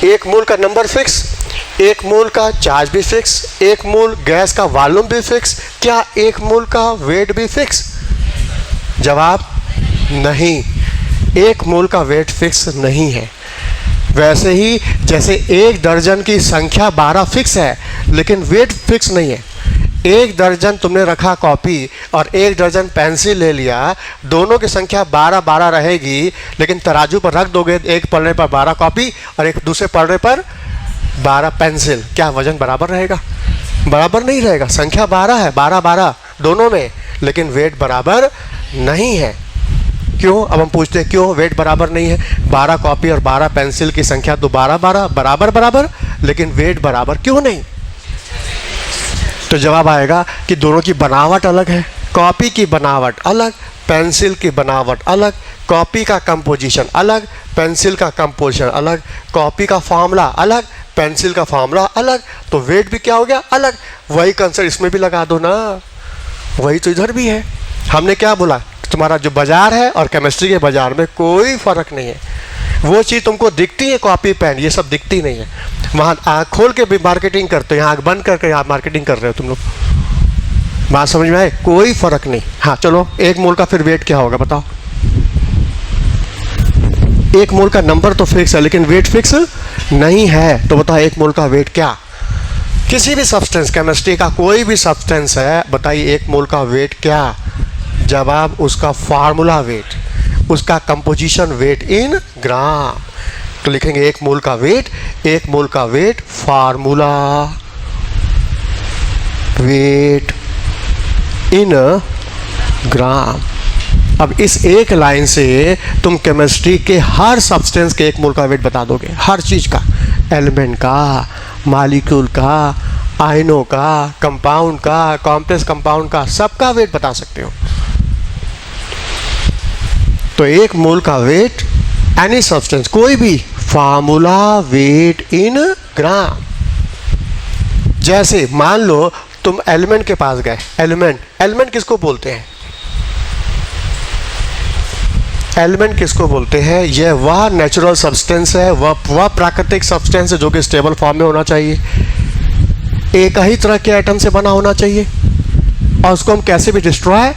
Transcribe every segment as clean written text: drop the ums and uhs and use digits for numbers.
एक मोल का number fix, एक मोल का चार्ज भी फिक्स, एक मोल गैस का वॉल्यूम भी फिक्स, क्या एक मोल का वेट भी फिक्स? जवाब नहीं, एक मोल का वेट फिक्स नहीं है। वैसे ही जैसे एक दर्जन की संख्या 12 फिक्स है लेकिन वेट फिक्स नहीं है। एक दर्जन तुमने रखा कॉपी और एक दर्जन पेंसिल ले लिया, दोनों की संख्या 12 रहेगी, लेकिन तराजू पर रख दोगे, एक पलड़े पर 12 कॉपी और एक दूसरे पलड़े पर 12 पेंसिल, क्या वजन बराबर रहेगा? बराबर नहीं रहेगा। संख्या 12 है, 12 दोनों में, लेकिन वेट बराबर नहीं है। क्यों? अब हम पूछते हैं क्यों वेट बराबर नहीं है? 12 कॉपी और 12 पेंसिल की संख्या तो 12 बराबर, लेकिन वेट बराबर क्यों नहीं? तो जवाब आएगा कि दोनों की बनावट अलग है। कॉपी की बनावट अलग, पेंसिल की बनावट अलग, कॉपी का कंपोजिशन अलग, पेंसिल का कंपोजिशन अलग, कॉपी का फॉर्मूला अलग, पेंसिल का फॉर्मूला अलग, तो वेट भी क्या हो गया? अलग। वही कंसेप्ट इसमें भी लगा दो ना, वही तो इधर भी है। हमने क्या बोला? तुम्हारा जो बाजार है और केमिस्ट्री के बाजार में कोई फर्क नहीं है। वो चीज़ तुमको दिखती है, कॉपी पेन, ये सब दिखती नहीं है। वहाँ आँख खोल के भी मार्केटिंग करते हो, यहाँ आँख बंद करके यहाँ मार्केटिंग कर रहे हो तुम लोग। बात समझ में आए? कोई फर्क नहीं। हाँ चलो, एक मोल का फिर वेट क्या होगा बताओ? एक मोल का नंबर तो फिक्स है लेकिन वेट फिक्स नहीं है, तो बताओ एक मोल का वेट क्या? किसी भी सब्सटेंस, केमिस्ट्री का कोई भी सब्सटेंस है, बताइए एक मोल का वेट क्या? जवाब उसका फार्मूला वेट, उसका कंपोजिशन वेट इन ग्राम। तो लिखेंगे एक मोल का वेट, एक मोल का वेट फार्मूला वेट इन ग्राम। अब इस एक लाइन से तुम केमिस्ट्री के हर सब्सटेंस के एक मोल का वेट बता दोगे, हर चीज़ का, एलिमेंट का, मॉलिक्यूल का, आयनों का, कंपाउंड का, कॉम्प्लेक्स कंपाउंड का, सबका वेट बता सकते हो। तो एक मोल का वेट एनी सब्सटेंस, कोई भी, फार्मूला वेट इन ग्राम। जैसे मान लो तुम एलिमेंट के पास गए, एलिमेंट किसको बोलते हैं? एलिमेंट किसको बोलते हैं? यह वह नेचुरल सब्सटेंस है, वह प्राकृतिक सब्सटेंस है जो कि स्टेबल फॉर्म में होना चाहिए, एक ही तरह के एटम से बना होना चाहिए और उसको हम कैसे भी डिस्ट्रॉय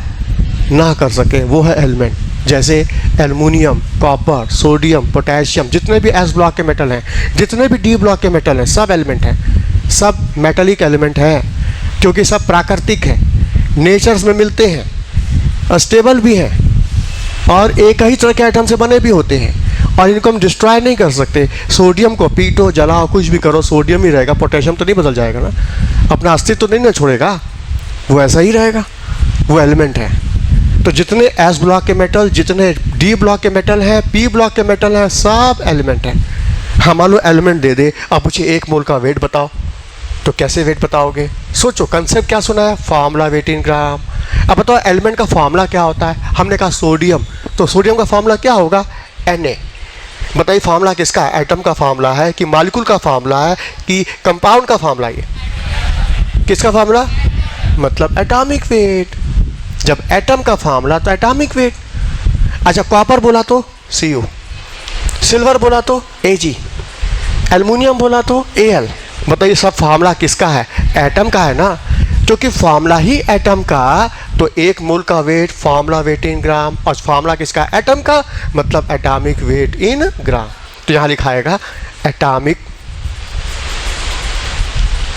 ना कर सके, वो है एलिमेंट। जैसे एल्युमिनियम, कॉपर, सोडियम, पोटेशियम, जितने भी एस ब्लॉक के मेटल हैं, जितने भी डी ब्लॉक के मेटल हैं, सब एलिमेंट हैं, सब मेटलिक एलिमेंट हैं, क्योंकि सब प्राकृतिक है, नेचर्स में मिलते हैं, स्टेबल भी हैं और एक ही तरह के आइटम से बने भी होते हैं और इनको हम डिस्ट्रॉय नहीं कर सकते। सोडियम को पीटो, जलाओ, कुछ भी करो, सोडियम ही रहेगा, पोटेशियम तो नहीं बदल जाएगा ना, अपना अस्तित्व तो नहीं ना छोड़ेगा, वो ऐसा ही रहेगा, वो एलिमेंट है। तो जितने एस ब्लॉक के मेटल, जितने डी ब्लॉक के मेटल हैं, पी ब्लॉक के मेटल हैं, सब एलिमेंट हैं। हम मान लो एलिमेंट दे दे, अब पूछे एक मोल का वेट बताओ, तो कैसे वेट बताओगे? सोचो, कंसेप्ट क्या सुना है? फार्मूला वेट इन ग्राम। अब बताओ एलिमेंट का फार्मूला क्या होता है? हमने कहा सोडियम, तो सोडियम का फार्मूला क्या होगा? Na। बताइए फार्मूला किसका? एटम का फार्मूला है कि मॉलिक्यूल का फार्मूला है कि कंपाउंड का फार्मूला? ये किसका फार्मूला? मतलब एटॉमिक वेट। जब एटम का फार्मूला तो एटॉमिक वेट। अच्छा, कॉपर बोला तो Cu, सिल्वर बोला तो Ag, एल्युमिनियम बोला तो Al। बताइए सब फार्मूला किसका है? एटम का है ना, क्योंकि फार्मूला ही एटम का, तो एक मोल का wait formula weight in gram, और फार्मूला किसका? एटम का, मतलब एटॉमिक वेट इन ग्राम। तो यहाँ लिखाएगा एटॉमिक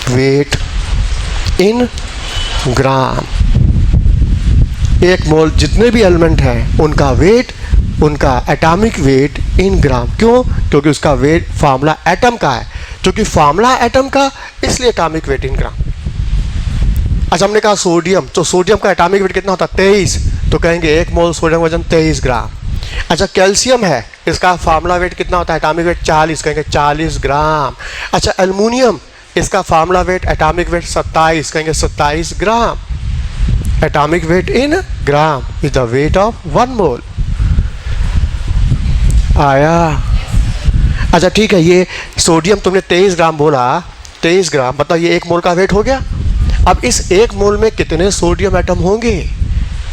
वेट इन ग्राम। एक मोल जितने भी एलिमेंट हैं उनका वेट, उनका एटॉमिक वेट इन ग्राम। क्यों? क्योंकि उसका वेट फार्मूला एटम का है, क्योंकि फार्मूला एटम का, इसलिए एटॉमिक वेट इन ग्राम। अच्छा, हमने कहा सोडियम, तो सोडियम का एटॉमिक वेट कितना होता है? 23, तो कहेंगे एक मोल सोडियम वजन 23 ग्राम। अच्छा, कैल्शियम है, इसका फार्मूला वेट कितना होता है? एटॉमिक वेट 40, कहेंगे 40 ग्राम। अच्छा, एल्युमिनियम, इसका फार्मूला वेट एटॉमिक वेट 27, कहेंगे 27 gram. Atomic weight in gram is the weight of 1 mole. आया? अच्छा ठीक है, ये सोडियम तुमने 23 ग्राम बोला, 23 ग्राम, बताओ ये एक मोल का वेट हो गया। अब इस एक मोल में कितने सोडियम एटम होंगे?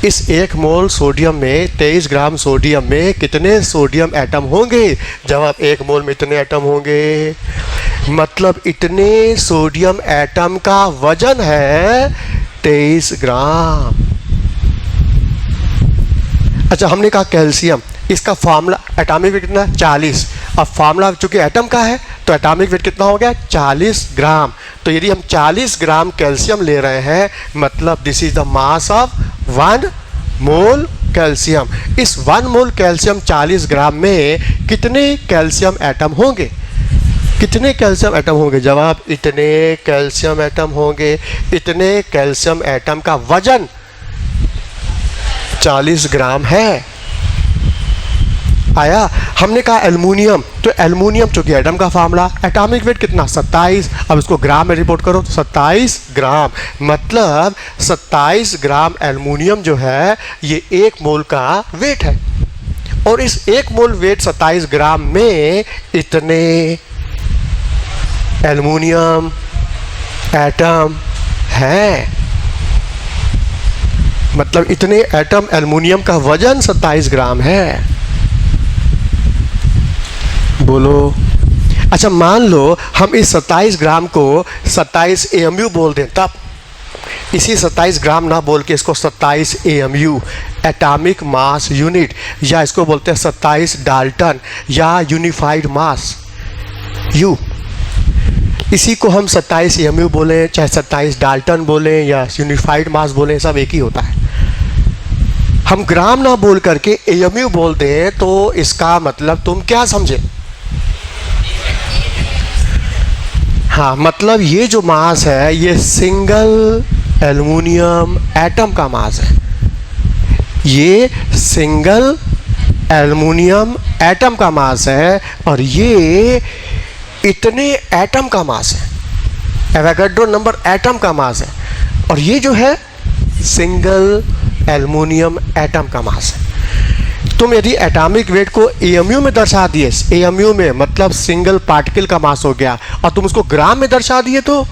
इस 1 मोल सोडियम में 23 ग्राम सोडियम में कितने सोडियम एटम होंगे? जवाब 1 मोल में इतने एटम होंगे। मतलब इतने सोडियम एटम का वजन है 23 ग्राम। अच्छा, हमने कहा कैल्शियम, इसका फार्मूला एटॉमिक वेट कितना है? 40। अब फार्मूला चूंकि एटम का है तो एटॉमिक वेट कितना हो गया? 40 ग्राम। तो यदि हम 40 ग्राम कैल्शियम ले रहे हैं, मतलब this is the mass of 1 mole calcium. इस 1 मोल कैल्शियम 40 ग्राम में कितने कैल्शियम एटम होंगे? कितने कैल्शियम एटम होंगे? जवाब इतने कैल्शियम एटम होंगे। इतने कैल्शियम एटम का वजन 40 ग्राम है। आया? हमने कहा एल्युमिनियम, तो एल्युमिनियम चूंकि एटम का फार्मूला, एटॉमिक वेट कितना? 27। अब इसको ग्राम में रिपोर्ट करो तो 27 ग्राम। मतलब 27 ग्राम एल्युमिनियम जो है ये 1 मोल का वेट है। और इस 1 मोल वेट 27 ग्राम में इतने एल्युमिनियम एटम हैं। मतलब इतने एटम एल्युमिनियम का वजन 27 ग्राम है। बोलो। अच्छा, मान लो हम इस 27 ग्राम को 27 AMU बोल दें, तब इसी 27 ग्राम ना बोल के इसको 27 AMU एटॉमिक मास यूनिट, या इसको बोलते हैं 27 डाल्टन या यूनिफाइड मास यू। इसी को हम 27 AMU बोलें, चाहे 27 डाल्टन बोलें या यूनिफाइड मास बोलें, सब एक ही होता है। हम ग्राम ना बोल करके AMU बोल दें तो इसका मतलब तुम क्या समझे? हाँ, मतलब ये जो मास है ये सिंगल एल्युमिनियम एटम का मास है। ये सिंगल एल्युमिनियम एटम का मास है और ये इतने एटम का मास है। एवोगाड्रो नंबर एटम का मास है और ये जो है सिंगल एल्युमिनियम एटम का मास है। तुम यदि एटॉमिक वेट को AMU में दर्शा दिए, AMU में मतलब सिंगल पार्टिकल का मास हो गया, और तुम उसको ग्राम में दर्शा दिए तो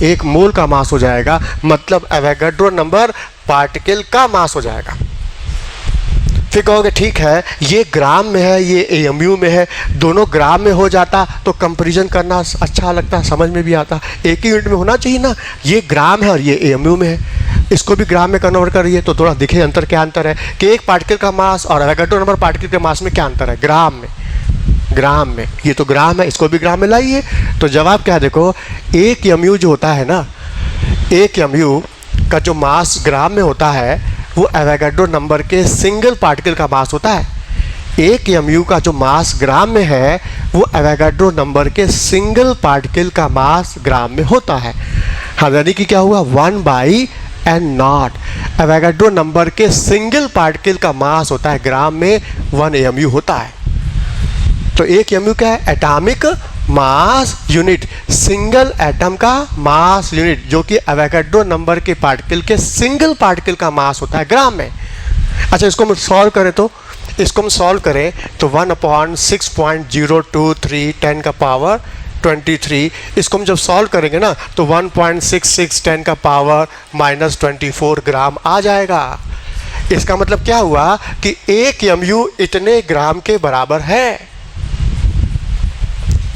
1 मोल का मास हो जाएगा। मतलब एवोगाड्रो नंबर पार्टिकल का मास हो जाएगा। फिर कहोगे ठीक है, ये ग्राम में है, ये AMU में है, दोनों ग्राम में हो जाता तो कंपैरिजन करना अच्छा लगता, समझ में भी आता। एक ही यूनिट में होना चाहिए ना। ये ग्राम है और ये AMU में है, इसको भी ग्राम में कन्वर्ट करिए तो थोड़ा दिखे अंतर। क्या अंतर है कि एक पार्टिकल का मास और एवोगाड्रो नंबर पार्टिकल के मास में क्या अंतर है? ग्राम में। ग्राम में, ये तो ग्राम है, इसको भी ग्राम में लाइए। तो जवाब क्या है? देखो, 1 MU जो होता है ना, 1 MU का जो मास ग्राम में होता है वो एवोगाड्रो नंबर के सिंगल पार्टिकल का मास होता है। 1 MU का जो मास ग्राम में है वो एवोगाड्रो नंबर के सिंगल पार्टिकल का मास ग्राम में होता है। हाँ, यानी कि क्या हुआ? 1/n0। एवोगाड्रो नंबर के सिंगल पार्टिकल का मास होता है ग्राम में 1 AMU होता है। तो 1 MU क्या है? Atomic mass unit, single atom का मास यूनिट, जो कि एवोगाड्रो नंबर के पार्टिकल के सिंगल पार्टिकल का मास होता है ग्राम में। अच्छा, इसको हम सॉल्व करें तो 1/6.023 10 का पावर 23, इसको हम जब सॉल्व करेंगे ना तो 1.66 10 का पावर -24 ग्राम आ जाएगा। इसका मतलब क्या हुआ कि 1 MU इतने ग्राम के बराबर है।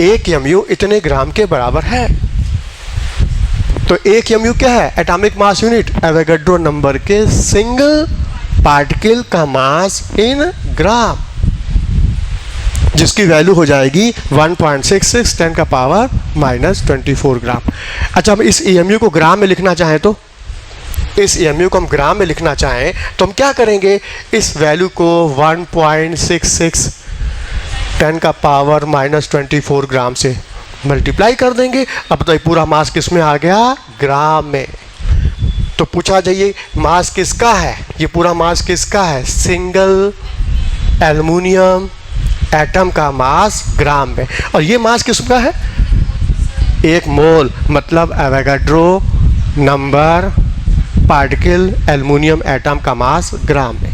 1 MU इतने ग्राम के बराबर है। तो 1 MU क्या है? Atomic mass unit, Avogadro number के सिंगल पार्टिकल का मास इन ग्राम, जिसकी वैल्यू हो जाएगी 1.66 10 का पावर -24 ग्राम। अच्छा, हम इस AMU को ग्राम में लिखना चाहें तो, इस AMU को हम ग्राम में लिखना चाहें तो हम क्या करेंगे? इस वैल्यू को 1.66 10 का पावर -24 ग्राम से मल्टीप्लाई कर देंगे। अब तो ये पूरा मास किस में आ गया? ग्राम में। तो पूछा जाइए मास किसका है? ये पूरा मास किसका है? सिंगल एल्युमिनियम एटम का मास ग्राम में। और ये मास किसका है? 1 मोल, मतलब Avogadro number particle aluminium atom का मास ग्राम में।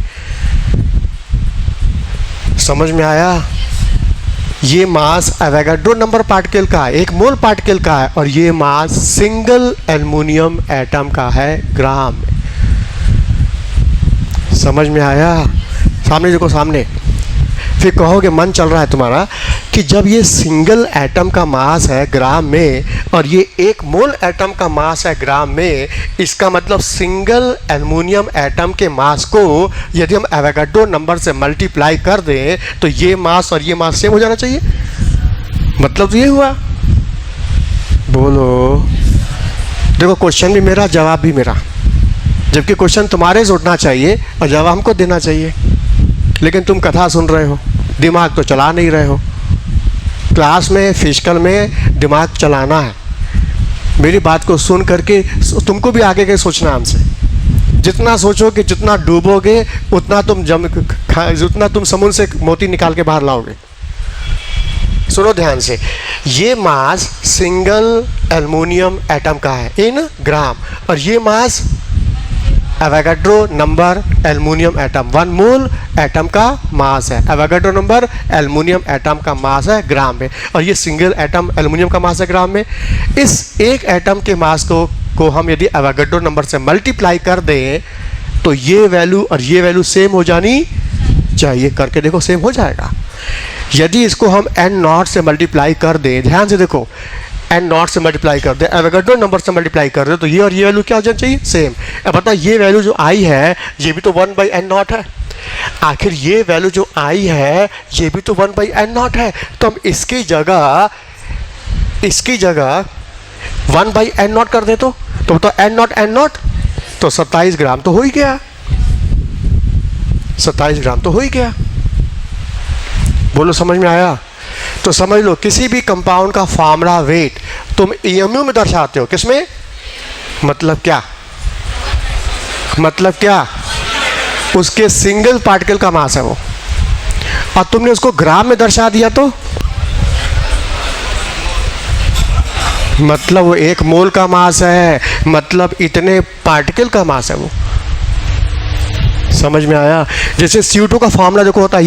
समझ में आया? ये मास एवोगाड्रो नंबर पार्टिकल का है, 1 मोल पार्टिकल का है, और ये मास सिंगल एल्युमिनियम एटम का है ग्राम में। समझ में आया? सामने देखो, सामने। फिर कहोगे मन चल रहा है तुम्हारा कि जब ये सिंगल एटम का मास है ग्राम में और ये 1 मोल एटम का मास है ग्राम में, इसका मतलब सिंगल एल्युमिनियम एटम के मास को यदि हम एवोगाड्रो नंबर से मल्टीप्लाई कर दें तो ये मास और ये मास सेम हो जाना चाहिए। मतलब तो ये हुआ। बोलो। देखो, क्वेश्चन भी मेरा, जवाब भी मेरा, जबकि क्वेश्चन तुम्हारे से उठना चाहिए और जवाब हमको देना चाहिए। लेकिन तुम कथा सुन रहे हो, दिमाग तो चला नहीं रहे हो। क्लास में, फिजिकल में दिमाग चलाना है। मेरी बात को सुन करके तुमको भी आगे के सोचना हमसे। जितना सोचोगे, जितना डूबोगे, उतना तुम समुद्र से मोती निकाल के बाहर लाओगे। सुनो ध्यान से, ये मास सिंगल एल्युमिनियम एटम का है इन ग्राम, और ये mass Avogadro number aluminium atom 1 mole atom का मास है। एवोगाड्रो नंबर एल्युमिनियम एटम का मास है ग्राम में, और ये सिंगल एटम एल्युमिनियम का मास है ग्राम में। इस एक एटम के मास को हम यदि एवोगाड्रो नंबर से मल्टीप्लाई कर दें तो ये वैल्यू और ये वैल्यू सेम हो जानी चाहिए। करके देखो, सेम हो जाएगा। यदि इसको हम n0 से मल्टीप्लाई कर दें, ध्यान से देखो, n0 से मल्टीप्लाई कर दे, एवोगाड्रो नंबर से मल्टीप्लाई कर दे, तो ये और ये वैल्यू क्या हो जाना चाहिए? सेम। अब बता, ये वैल्यू जो आई है ये भी तो 1/n0 है। आखिर ये वैल्यू जो आई है ये भी तो 1/n0 है। तो हम इसकी जगह 1/n0 कर दे तो बता, n0 तो 27 ग्राम तो हो ही गया। 27 ग्राम तो हो ही गया। बोलो, समझ में आया? तो समझ लो, किसी भी कंपाउंड का फार्मूला वेट तुम EMU में दर्शाते हो। किसमें? मतलब क्या? मतलब क्या? उसके सिंगल पार्टिकल का मास है वो, और तुमने उसको ग्राम में दर्शा दिया तो मतलब वो 1 मोल का मास है, मतलब इतने पार्टिकल का मास है वो। समझ में आया? जैसे CO2 का फार्मूला देखो होता है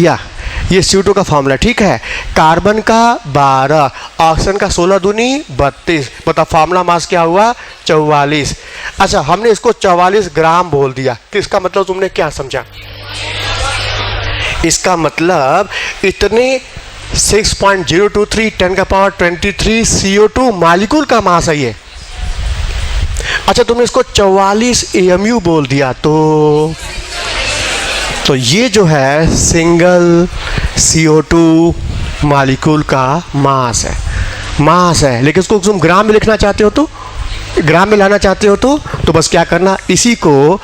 ये CO2 का फार्मूला, ठीक है। कार्बन का 12, ऑक्सीजन का 16 दूनी 32, बता फार्मूला मास क्या हुआ? 44। अच्छा, हमने इसको 44 ग्राम बोल दिया, तो इसका मतलब तुमने क्या समझा? इसका मतलब इतने 6.023 10⁻23 CO2 मालिक्यूल का मास है ये। अच्छा, तुमने इसको 44 AMU बोल दिया तो ये जो है सिंगल CO2 मालिक्यूल का मास है। लेकिन उसको तुम ग्राम में लिखना चाहते हो तो, ग्राम में लाना चाहते हो तो बस क्या करना, इसी को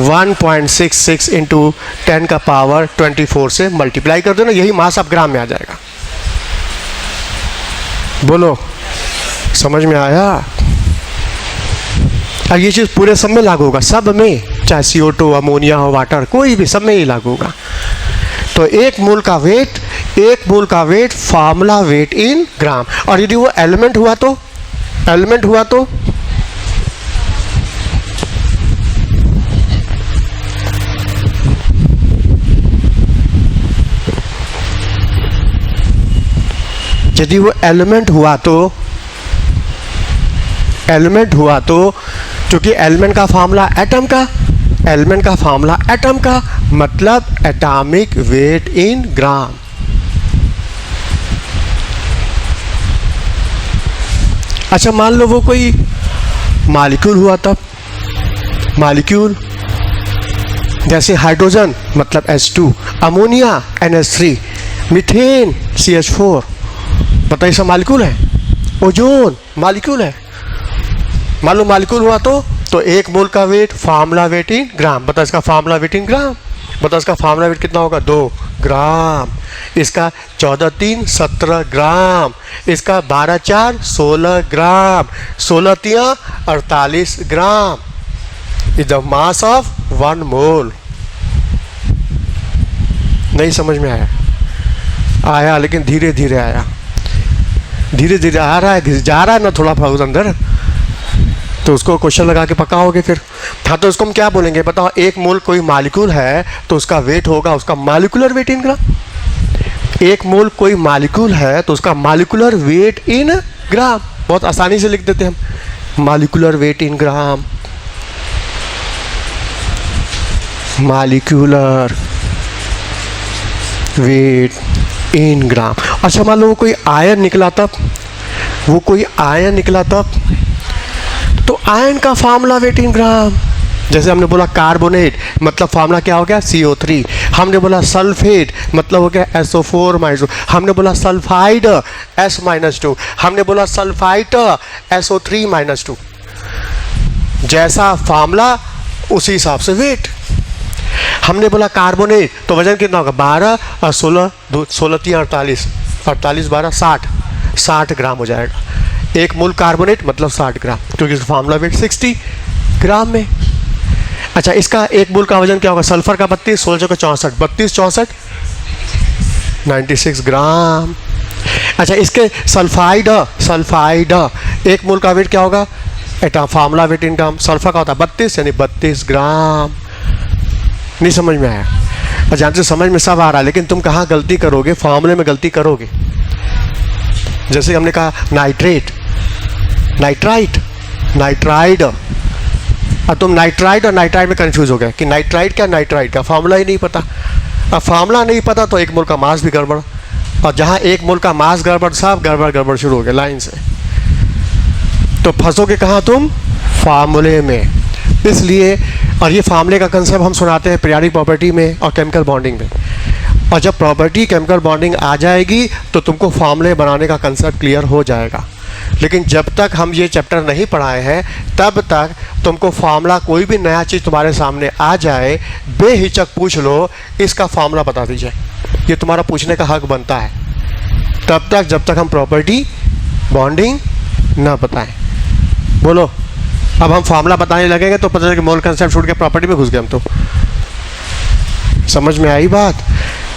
1.66 इंटू 10⁻24 से मल्टीप्लाई कर दो ना, यही मास अब ग्राम में आ जाएगा। बोलो, समझ में आया? अब ये चीज़ पूरे सब में लागू होगा, सब में, चाहे CO2 अमोनिया हो, वाटर, कोई भी, सब में ही लागू होगा। तो 1 मोल का wait formula weight in gram, और यदि वो एलिमेंट हुआ तो क्योंकि एलिमेंट का फार्मूला एटम का मतलब एटॉमिक वेट इन ग्राम। अच्छा, मान लो वो कोई मॉलिक्यूल हुआ, तब मॉलिक्यूल जैसे हाइड्रोजन मतलब H2, ammonia NH3, methane CH4, बताइए सब मॉलिक्यूल है। ओजोन मॉलिक्यूल है। मान लो मॉलिक्यूल हुआ तो 1 मोल का वेट फार्मूला वेट इन ग्राम, बता इसका फार्मूला वेट इन ग्राम, बता इसका फार्मूला वेट कितना होगा? 2 ग्राम। इसका 14×3 17 ग्राम, इसका 12×4 16 ग्राम, 16×3 48 ग्राम इज द मास ऑफ 1 मोल। नहीं समझ में आया? लेकिन धीरे धीरे आया, धीरे धीरे आ रहा है, जा रहा है ना थोड़ा बहुत अंदर, तो उसको क्वेश्चन लगा के पकाओगे फिर। हाँ, तो उसको हम क्या बोलेंगे बताओ? 1 मोल कोई मॉलिक्यूल है तो उसका वेट होगा उसका मॉलिक्यूलर वेट इन ग्राम। 1 मोल कोई मॉलिक्यूल है तो उसका मॉलिक्यूलर वेट इन ग्राम। बहुत आसानी से लिख देते हैं हम, molecular weight in gram. Molecular weight in ग्राम। अच्छा मान लो कोई आयन निकला तब, वो कोई आयन निकला तब, तो आयन का फार्मूला वेट इन ग्राम। जैसे हमने बोला कार्बोनेट, मतलब फार्मूला क्या हो गया CO3। हमने बोला सल्फेट, मतलब हो गया SO4-2। हमने बोला सल्फाइड S-2। हमने बोला सल्फाइट SO3-2। जैसा फार्मूला उसी हिसाब से वेट। हमने बोला कार्बोनेट, तो वजन कितना होगा 12 और 16 3 48, 48 12 60 ग्राम हो जाएगा। एक मोल कार्बोनेट मतलब 60 ग्राम, क्योंकि इसका फार्मूला वेट 60 ग्राम में। अच्छा इसका एक मोल का वजन क्या होगा, सल्फर का 32, 16 का 64, 32 64 96 ग्राम। अच्छा इसके सल्फाइड एक मोल का वेट क्या होगा, एटा formula weight in gram. Sulphur का होता है 32, यानी 32 ग्राम। नहीं समझ में आया? जानते समझ में सब आ रहा है, लेकिन तुम कहाँ गलती करोगे, फार्मूले में गलती करोगे। जैसे हमने कहा नाइट्रेट, नाइट्राइड, और तुम नाइट्राइड और नाइट्राइड में कंफ्यूज हो गए कि नाइट्राइड क्या नाइट्राइड का फार्मूला ही नहीं पता। अब फार्मूला नहीं पता तो एक मोल का मास भी गड़बड़, और जहाँ एक मोल का मास गड़बड़, सब गड़बड़ शुरू हो गया लाइन से। तो फंसोगे कहाँ तुम, फार्मूले में। इसलिए, और ये फार्मूले का कंसेप्ट हम सुनाते हैं पीरियोडिक प्रॉपर्टी में और केमिकल बॉन्डिंग में। और जब प्रॉपर्टी केमिकल बॉन्डिंग आ जाएगी तो तुमको फार्मूले बनाने का कंसेप्ट क्लियर हो जाएगा। लेकिन जब तक हम ये चैप्टर नहीं पढ़ाए हैं तब तक तुमको फार्मूला, कोई भी नया चीज़ तुम्हारे सामने आ जाए, बेहिचक पूछ लो, इसका फार्मूला बता दीजिए। ये तुम्हारा पूछने का हक बनता है तब तक जब तक हम प्रॉपर्टी बॉन्डिंग ना बताएं। बोलो, अब हम फार्मूला बताने लगेंगे तो पता चले कि मोल कंसेप्ट छूट के प्रॉपर्टी में घुस गए हम। तो समझ में आई बात?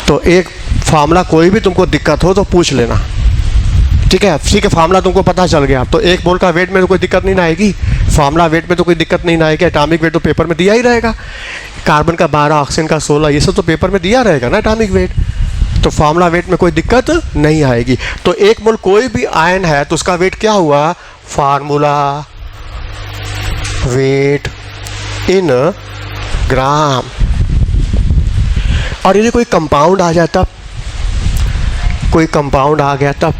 तो एक फार्मूला कोई भी तुमको दिक्कत हो तो पूछ लेना, ठीक है? ठीक है, फार्मूला तुमको पता चल गया तो एक मोल का वेट में तो कोई दिक्कत नहीं ना आएगी, फार्मूला वेट में तो कोई दिक्कत नहीं ना आएगी। एटॉमिक वेट तो पेपर में दिया ही रहेगा, कार्बन का 12, ऑक्सीजन का 16, ये सब तो पेपर में दिया रहेगा ना एटॉमिक वेट। तो फार्मूला वेट में कोई दिक्कत नहीं आएगी। तो एक मोल कोई भी आयन है तो उसका वेट क्या हुआ, फार्मूला वेट इन ग्राम। और यदि कोई कंपाउंड आ जाता, कोई कंपाउंड आ गया तब,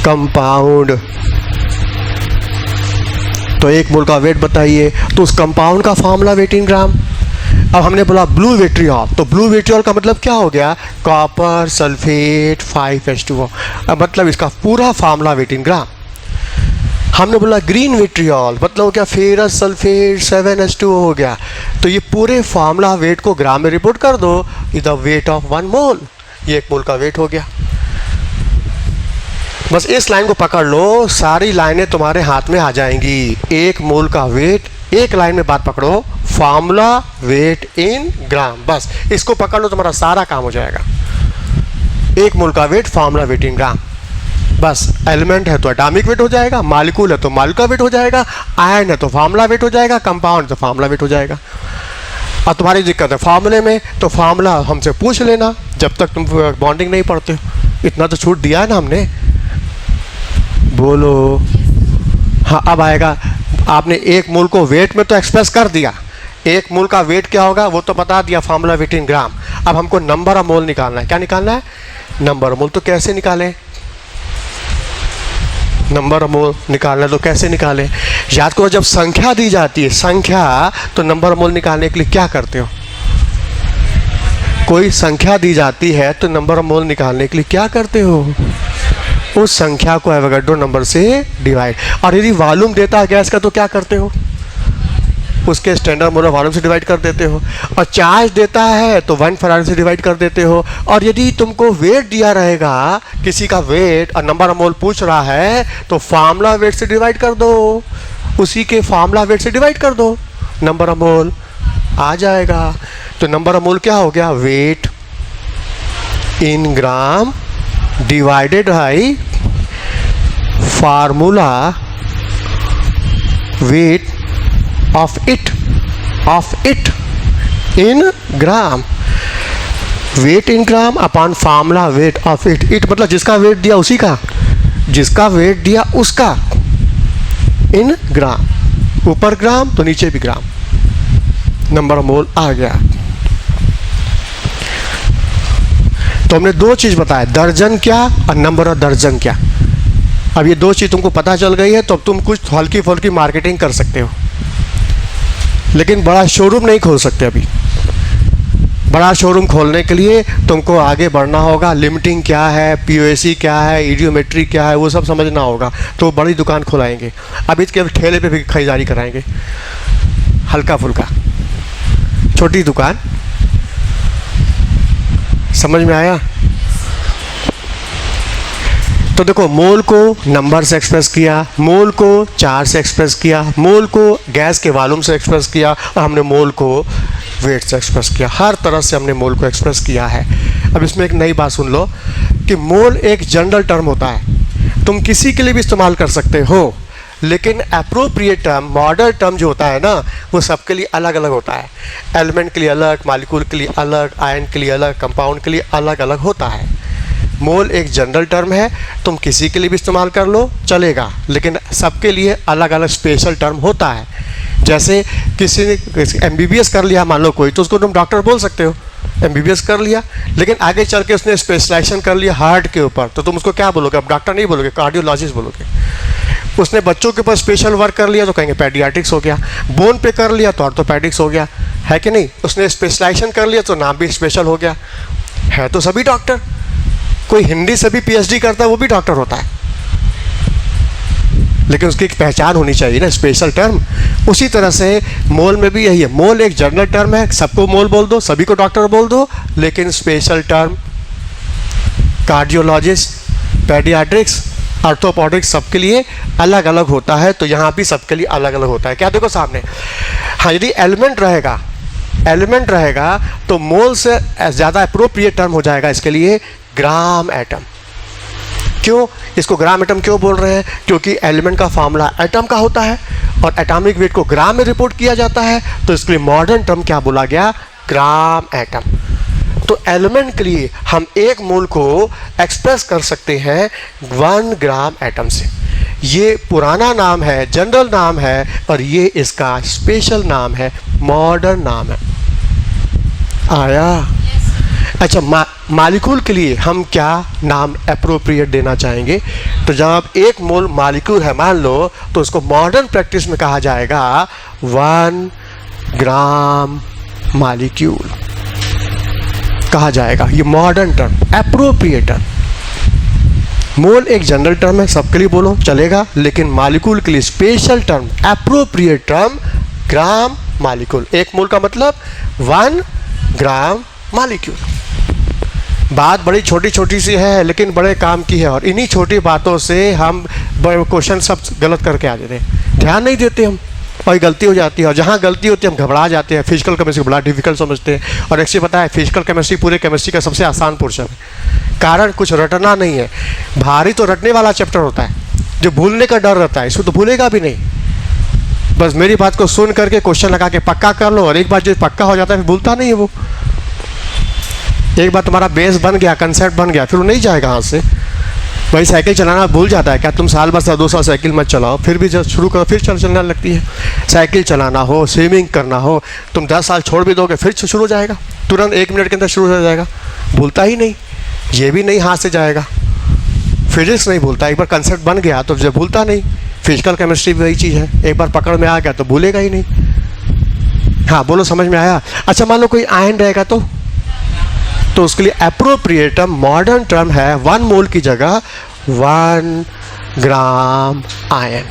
कंपाउंड, तो एक मोल का वेट बताइए, तो उस कंपाउंड का फार्मूला वेट इन ग्राम। अब हमने बोला ब्लू विट्रियॉल, तो ब्लू विट्रियॉल का मतलब क्या हो गया, कॉपर सल्फेट 5H2O। अब मतलब इसका पूरा फार्मूला वेट इन ग्राम। हमने बोला ग्रीन विट्रियॉल, मतलब क्या, फेरस सल्फेट 7H2O हो गया। तो ये पूरे फार्मूला वेट को ग्राम में रिपोर्ट कर दो, द वेट ऑफ 1 मोल, ये 1 मोल का वेट हो गया। बस इस लाइन को पकड़ लो, सारी लाइनें तुम्हारे हाथ में आ जाएंगी। 1 मोल का वेट, एक लाइन में बात पकड़ो, फार्मूला वेट इन ग्राम, बस इसको पकड़ लो, तुम्हारा सारा काम हो जाएगा। 1 मोल का वेट, फार्मूला वेट इन ग्राम, बस। एलिमेंट है तो एटॉमिक वेट हो जाएगा, मॉलिक्यूल है तो मॉलिक्यूल का वेट हो जाएगा, आयन है तो फार्मूला वेट हो जाएगा, कंपाउंड तो फार्मूला वेट हो जाएगा। और तुम्हारी दिक्कत है फार्मूले में, तो फार्मूला हमसे पूछ लेना जब तक तुम बॉन्डिंग नहीं पढ़ते हो। इतना तो छूट दिया है ना हमने, बोलो। हाँ अब आएगा, आपने 1 मोल को वेट में तो एक्सप्रेस कर दिया, 1 मोल का वेट क्या होगा वो तो बता दिया, फार्मूला वेट इन ग्राम। अब हमको नंबर ऑफ मोल निकालना है। क्या निकालना है, नंबर ऑफ मोल। तो कैसे निकालें, नंबर ऑफ मोल निकालना है तो कैसे निकालें? याद करो, जब संख्या दी जाती है, संख्या, तो नंबर ऑफ मोल निकालने के लिए क्या करते हो? कोई संख्या दी जाती है तो नंबर ऑफ मोल निकालने के लिए क्या करते हो? उस संख्या को एवोगाड्रो नंबर से डिवाइड। और यदि वॉल्यूम देता है गैस का तो क्या करते हो? उसके स्टैंडर्ड मोलर वॉल्यूम से डिवाइड कर देते हो। और चार्ज देता है तो 1 फराड से डिवाइड कर देते हो। और यदि तुमको वेट दिया रहेगा, किसी का वेट, और नंबर ऑफ मोल पूछ रहा है, तो फार्मूला वेट से डिवाइड कर दो, उसी के फार्मूला वेट से डिवाइड कर दो, नंबर ऑफ मोल आ जाएगा। तो नंबर ऑफ मोल क्या हो गया, weight in gram divided by formula weight of it in gram. Weight in gram upon formula weight of it मतलब जिसका वेट दिया उसी का, जिसका वेट दिया उसका, इन ग्राम। ऊपर ग्राम तो नीचे भी ग्राम। नंबर ऑफ मोल आ गया। तो हमने दो चीज बताया, दर्जन क्या और नंबर ऑफ दर्जन क्या। अब ये दो चीज तुमको पता चल गई है तो अब तुम कुछ हल्की फुल्की मार्केटिंग कर सकते हो, लेकिन बड़ा शोरूम नहीं खोल सकते। अभी बड़ा शोरूम खोलने के लिए तुमको आगे बढ़ना होगा, लिमिटिंग क्या है, पीओएसी क्या है, इडियोमेट्री क्या है, वो सब समझना होगा। तो बड़ी दुकान खुलाएंगे, अभी इसके ठेले पे भी खरीदारी कराएंगे, हल्का फुल्का छोटी दुकान। समझ में आया? तो देखो, मोल को नंबर से एक्सप्रेस किया, मोल को चार्ज से एक्सप्रेस किया, मोल को गैस के वॉल्यूम से एक्सप्रेस किया, और हमने मोल को वेट से एक्सप्रेस किया। हर तरह से हमने मोल को एक्सप्रेस किया है। अब इसमें एक नई बात सुन लो कि मोल एक जनरल टर्म होता है, तुम किसी के लिए भी इस्तेमाल कर सकते हो, लेकिन एप्रोप्रिएट टर्म, मॉडर्न टर्म जो होता है ना, वो सबके लिए अलग अलग होता है। एलिमेंट के लिए अलग, मॉलिक्यूल के लिए अलग, आयन के लिए अलग, कंपाउंड के लिए अलग अलग होता है। मोल एक जनरल टर्म है, तुम किसी के लिए भी इस्तेमाल कर लो चलेगा, लेकिन सबके लिए अलग अलग स्पेशल टर्म होता है। जैसे किसी ने MBBS कर लिया मान लो कोई, तो उसको तुम डॉक्टर बोल सकते हो, MBBS कर लिया, लेकिन आगे चल के उसने स्पेशलाइजेशन कर लिया हार्ट के ऊपर, तो तुम उसको क्या बोलोगे? अब डॉक्टर नहीं बोलोगे, कार्डियोलॉजिस्ट बोलोगे। उसने बच्चों के ऊपर स्पेशल वर्क कर लिया तो कहेंगे पेडियाट्रिक्स हो गया। बोन पे कर लिया तो ऑर्थोपेडिक्स हो गया, है कि नहीं? उसने स्पेशलाइजेशन कर लिया तो नाम भी स्पेशल हो गया। है तो सभी डॉक्टर। कोई हिंदी से भी PhD करता है वो भी डॉक्टर होता है, लेकिन उसकी एक पहचान होनी चाहिए ना, स्पेशल टर्म। उसी तरह से मोल में भी यही है। मोल एक जनरल टर्म है, सबको मोल बोल दो, सभी को डॉक्टर बोल दो, लेकिन special term cardiologist, paediatrics, orthopaedics सबके लिए अलग अलग होता है। तो यहाँ भी सबके लिए अलग अलग होता है। क्या देखो सामने, हाँ, यदि एलिमेंट रहेगा तो मोल से ज़्यादा अप्रोप्रिएट टर्म हो जाएगा इसके लिए ग्राम एटम। क्यों इसको ग्राम एटम क्यों बोल रहे हैं? क्योंकि एलिमेंट का फार्मूला एटम का होता है और एटॉमिक वेट को ग्राम में रिपोर्ट किया जाता है, तो इसके लिए मॉडर्न टर्म क्या बोला गया? Gram atom. तो एलिमेंट के लिए हम एक मोल को एक्सप्रेस कर सकते हैं 1 ग्राम एटम से। ये पुराना नाम है, जनरल नाम है, और ये इसका स्पेशल नाम है, मॉडर्न नाम है। आया? अच्छा, मॉलिक्यूल के लिए हम क्या नाम एप्रोप्रिएट देना चाहेंगे? तो जब एक मोल मॉलिक्यूल है मान लो, तो उसको मॉडर्न प्रैक्टिस में कहा जाएगा 1 ग्राम मॉलिक्यूल कहा जाएगा। ये मॉडर्न टर्म, एप्रोप्रिएट टर्म। मोल एक जनरल टर्म है, सबके लिए बोलो चलेगा, लेकिन मॉलिक्यूल के लिए special term, appropriate term gram molecule. एक मोल का मतलब 1 ग्राम मॉलिक्यूल। बात बड़ी छोटी छोटी सी है, लेकिन बड़े काम की है, और इन्हीं छोटी बातों से हम क्वेश्चन सब गलत करके आ जाते हैं। ध्यान नहीं देते हम, और गलती हो जाती है, और जहाँ गलती होती है हम घबरा जाते हैं, फिजिकल केमिस्ट्री बड़ा डिफिकल्ट समझते हैं। और एक चीज़ पता है, फिजिकल केमिस्ट्री पूरे केमिस्ट्री का सबसे आसान पोर्शन है, कारण कुछ रटना नहीं है। भारी तो रटने वाला चैप्टर होता है, जो भूलने का डर रहता है, इसको तो भूलेगा भी नहीं। बस मेरी बात को सुन करके क्वेश्चन लगा के पक्का कर लो, और एक बार जो पक्का हो जाता है फिर भूलता नहीं है वो। एक बार तुम्हारा बेस बन गया, कंसेप्ट बन गया, फिर वो नहीं जाएगा हाथ से। वही साइकिल चलाना भूल जाता है क्या? तुम साल भर 2 साल साइकिल मत चलाओ, फिर भी जब शुरू करो फिर चलने लगती है। साइकिल चलाना हो, स्विमिंग करना हो, तुम 10 साल छोड़ भी दोगे फिर शुरू हो जाएगा, तुरंत 1 मिनट के अंदर शुरू हो जाएगा, भूलता ही नहीं। ये भी नहीं हाथ से जाएगा। फिजिक्स नहीं भूलता, एक बार कंसेप्ट बन गया तो जब भूलता नहीं। फिजिकल केमिस्ट्री भी वही चीज़ है, एक बार पकड़ में आ गया तो भूलेगा ही नहीं। हाँ बोलो, समझ में आया? अच्छा, मान लो कोई आयन रहेगा तो उसके लिए एप्रोप्रिएट टर्म, मॉडर्न टर्म है 1 मोल की जगह 1 ग्राम आयन।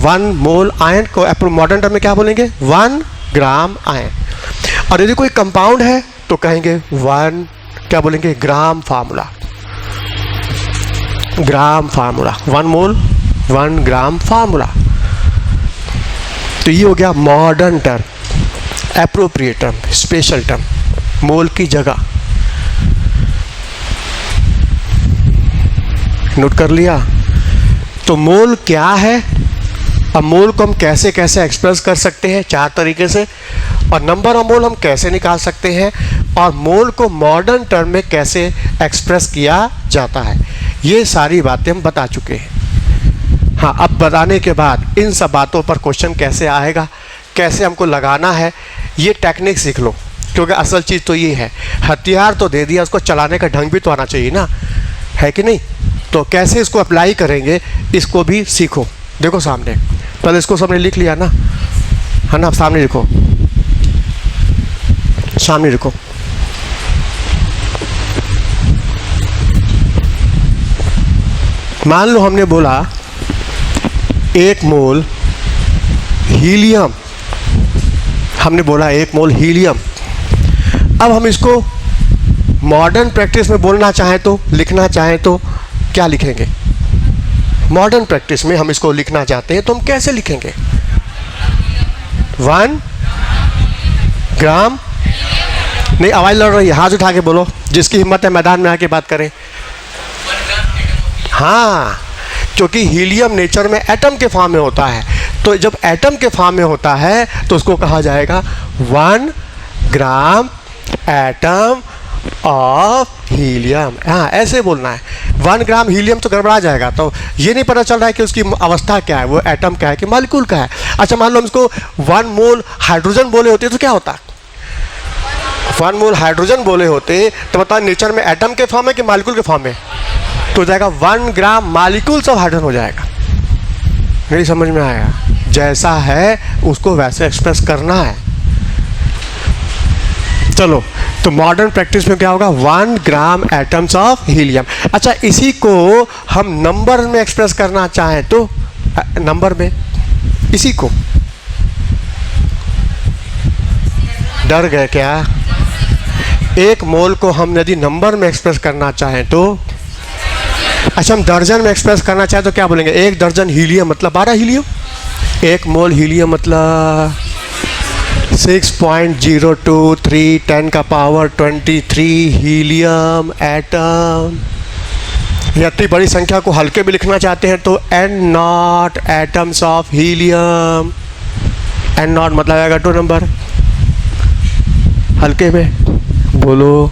1 मोल आयन को मॉडर्न टर्म में क्या बोलेंगे? 1 ग्राम आयन। और यदि कोई कंपाउंड है तो कहेंगे 1, क्या बोलेंगे? Gram formula. Gram formula, 1 mole 1 gram formula. तो ये हो गया modern term, appropriate term, special term, mole की जगह। नोट कर लिया? तो मोल क्या है, अब मोल को हम कैसे कैसे एक्सप्रेस कर सकते हैं 4 तरीके से, और नंबर ऑफ मोल हम कैसे निकाल सकते हैं, और मोल को मॉडर्न टर्म में कैसे एक्सप्रेस किया जाता है, ये सारी बातें हम बता चुके हैं। हाँ, अब बताने के बाद इन सब बातों पर क्वेश्चन कैसे आएगा, कैसे हमको लगाना है, ये टेक्निक सीख लो, क्योंकि असल चीज़ तो ये है। हथियार तो दे दिया, उसको चलाने का ढंग भी तो आना चाहिए ना, है कि नहीं? तो कैसे इसको अप्लाई करेंगे इसको भी सीखो। देखो सामने, पहले इसको सबने लिख लिया ना, है ना? अब सामने लिखो, सामने लिखो। मान लो हमने बोला 1 मोल हीलियम, हमने बोला 1 मोल हीलियम। अब हम इसको मॉडर्न प्रैक्टिस में बोलना चाहें तो, लिखना चाहें तो क्या लिखेंगे? मॉडर्न प्रैक्टिस में हम इसको लिखना चाहते हैं तो हम कैसे लिखेंगे? 1 ग्राम, नहीं आवाज़ लड़ रही है, हाथ उठा के बोलो, जिसकी हिम्मत है मैदान में आके बात करें। हाँ, क्योंकि हीलियम नेचर में एटम के फॉर्म में होता है, तो जब एटम के फॉर्म में होता है तो उसको कहा जाएगा 1 ग्राम एटम ऑफ हीलियम। हाँ, ऐसे बोलना है। 1 ग्राम हीलियम तो गड़बड़ा जाएगा, तो ये नहीं पता चल रहा है कि उसकी अवस्था क्या है, वो एटम क्या है कि मॉलिक्यूल का है। अच्छा, मान लो हम इसको 1 मोल हाइड्रोजन बोले होते तो क्या होता? 1 मोल हाइड्रोजन बोले होते तो बताओ नेचर में एटम के फॉर्म है कि मॉलिक्यूल के फॉर्म में? तो जाएगा 1 ग्राम मॉलिक्यूल्स ऑफ हाइड्रोजन हो जाएगा। नहीं समझ में आया? जैसा है उसको वैसे एक्सप्रेस करना है। चलो, तो मॉडर्न प्रैक्टिस में क्या होगा? 1 ग्राम एटम्स ऑफ हीलियम। अच्छा, इसी को हम नंबर में एक्सप्रेस करना चाहें तो नंबर में, इसी को डर गए क्या? 1 मोल को हम यदि नंबर में एक्सप्रेस करना चाहें तो, अच्छा हम दर्जन में एक्सप्रेस करना चाहें तो क्या बोलेंगे? 1 दर्जन हीलियम मतलब 12 हीलियम। 1 मोल हीलियम मतलब 6.023 10 का पावर 23 हीलियम एटम। इतनी बड़ी संख्या को हल्के में लिखना चाहते हैं तो N0 atoms of helium. N0 मतलब आएगा 2 नंबर, हल्के में बोलो।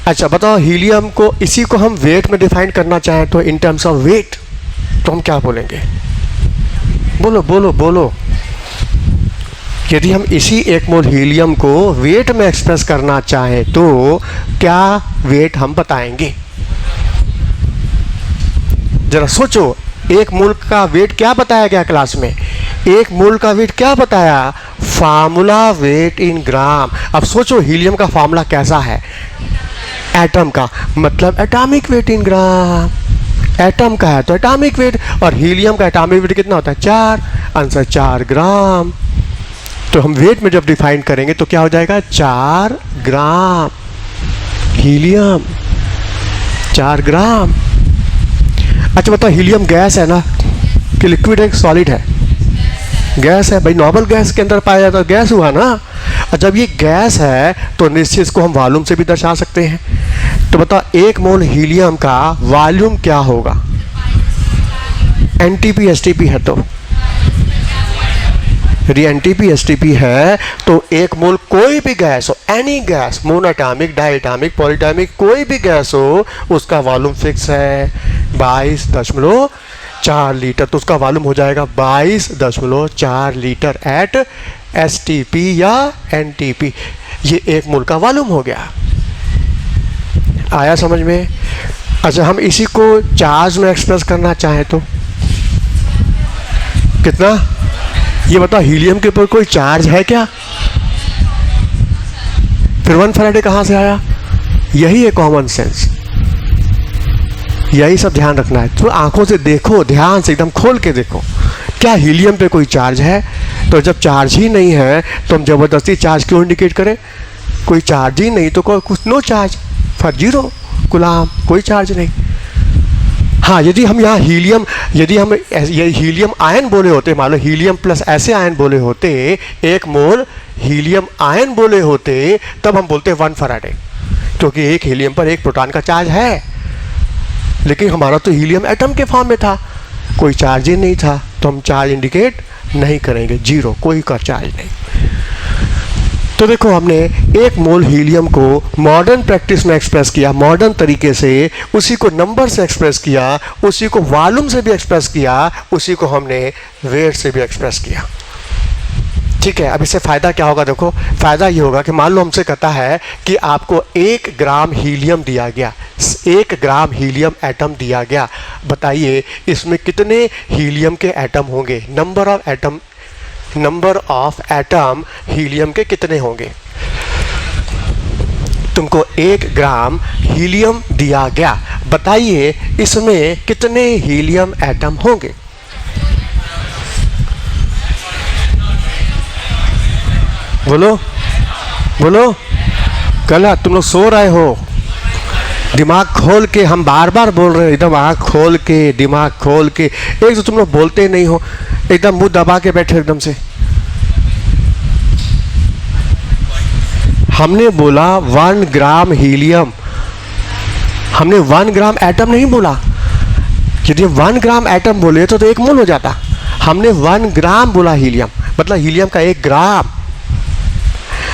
अच्छा बताओ, हीलियम को, इसी को हम वेट में डिफाइन करना चाहें तो इन टर्म्स ऑफ वेट तो हम क्या बोलेंगे? बोलो बोलो बोलो। यदि हम इसी 1 मोल हीलियम को वेट में एक्सप्रेस करना चाहें तो क्या वेट हम बताएंगे? जरा सोचो, 1 मोल का वेट क्या बताया गया क्लास में? 1 मोल का वेट क्या बताया? फार्मूला वेट इन ग्राम। अब सोचो हीलियम का फार्मूला कैसा है? एटम का मतलब atomic weight in gram. Atom का है तो एटॉमिक वेट, और हीलियम का एटॉमिक वेट कितना होता है? 4। आंसर 4 ग्राम। तो हम वेट में जब डिफाइन करेंगे तो क्या हो जाएगा? 4 ग्राम हीलियम, 4 ग्राम। अच्छा बताओ, हीलियम गैस है ना कि लिक्विड है, सॉलिड है? गैस है भाई, नॉर्मल गैस के अंदर पाया जाता है, गैस हुआ ना। और जब ये गैस है तो निश्चित इसको हम वॉल्यूम से भी दर्शा सकते हैं। तो बताओ 1 मोल हीलियम का वॉल्यूम क्या होगा? एनटीपी एसटीपी है तो, यदि एनटीपी एसटीपी है तो 1 मोल कोई भी गैस हो, any gas, monoatomic, diatomic, polyatomic, कोई भी गैस हो, उसका वॉल्यूम फिक्स है 22.4 लीटर। तो उसका वॉल्यूम हो जाएगा 22.4 लीटर एट एसटीपी या एनटीपी। ये 1 मोल का वॉल्यूम हो गया। आया समझ में? अच्छा, हम इसी को चार्ज में एक्सप्रेस करना चाहें तो कितना? ये बताओ, हीलियम के ऊपर कोई चार्ज है क्या? फिर 1 फैराडे कहाँ से आया? यही है कॉमन सेंस, यही सब ध्यान रखना है। तो आंखों से देखो, ध्यान से एकदम खोल के देखो, क्या हीलियम पे कोई चार्ज है? तो जब चार्ज ही नहीं है तो हम ज़बरदस्ती चार्ज क्यों इंडिकेट करें? कोई चार्ज ही नहीं तो कुछ, नो चार्ज फॉर 0 कूलम, कोई चार्ज नहीं। हाँ, यदि हम यहाँ हीलियम, यदि हम ये हीलियम आयन बोले होते, मान लो हीलियम प्लस ऐसे आयन बोले होते, 1 मोल हीलियम आयन बोले होते, तब हम बोलते 1 फैराडे, क्योंकि 1 हीलियम पर 1 प्रोटॉन का चार्ज है। लेकिन हमारा तो हीलियम एटम के फॉर्म में था, कोई चार्ज ही नहीं था, तो हम चार्ज इंडिकेट नहीं करेंगे, 0, कोई का चार्ज नहीं। तो देखो, हमने 1 मोल हीलियम को मॉडर्न प्रैक्टिस में एक्सप्रेस किया, मॉडर्न तरीके से, उसी को नंबर से एक्सप्रेस किया, उसी को वॉल्यूम से भी एक्सप्रेस किया, उसी को हमने वेट से भी एक्सप्रेस किया। ठीक है, अब इससे फ़ायदा क्या होगा? देखो, फ़ायदा ये होगा कि मान लो हमसे कहता है कि आपको 1 ग्राम हीलियम दिया गया, 1 ग्राम हीलियम एटम दिया गया, बताइए इसमें कितने हीलियम के एटम होंगे? नंबर ऑफ एटम हीलियम के कितने होंगे? तुमको 1 ग्राम हीलियम दिया गया, बताइए इसमें कितने हीलियम एटम होंगे? बोलो बोलो, कल तुम लोग सो रहे हो? दिमाग खोल के, हम बार बार बोल रहे हैं, एकदम आँख खोल के, दिमाग खोल के। एक तो तुम लोग बोलते नहीं हो, एकदम मुंह दबा के बैठे एकदम से। हमने बोला 1 ग्राम हीलियम, हमने 1 ग्राम एटम नहीं बोला। यदि 1 ग्राम एटम बोले तो 1 मोल हो जाता। हमने 1 ग्राम बोला हीलियम, मतलब हीलियम का 1 ग्राम।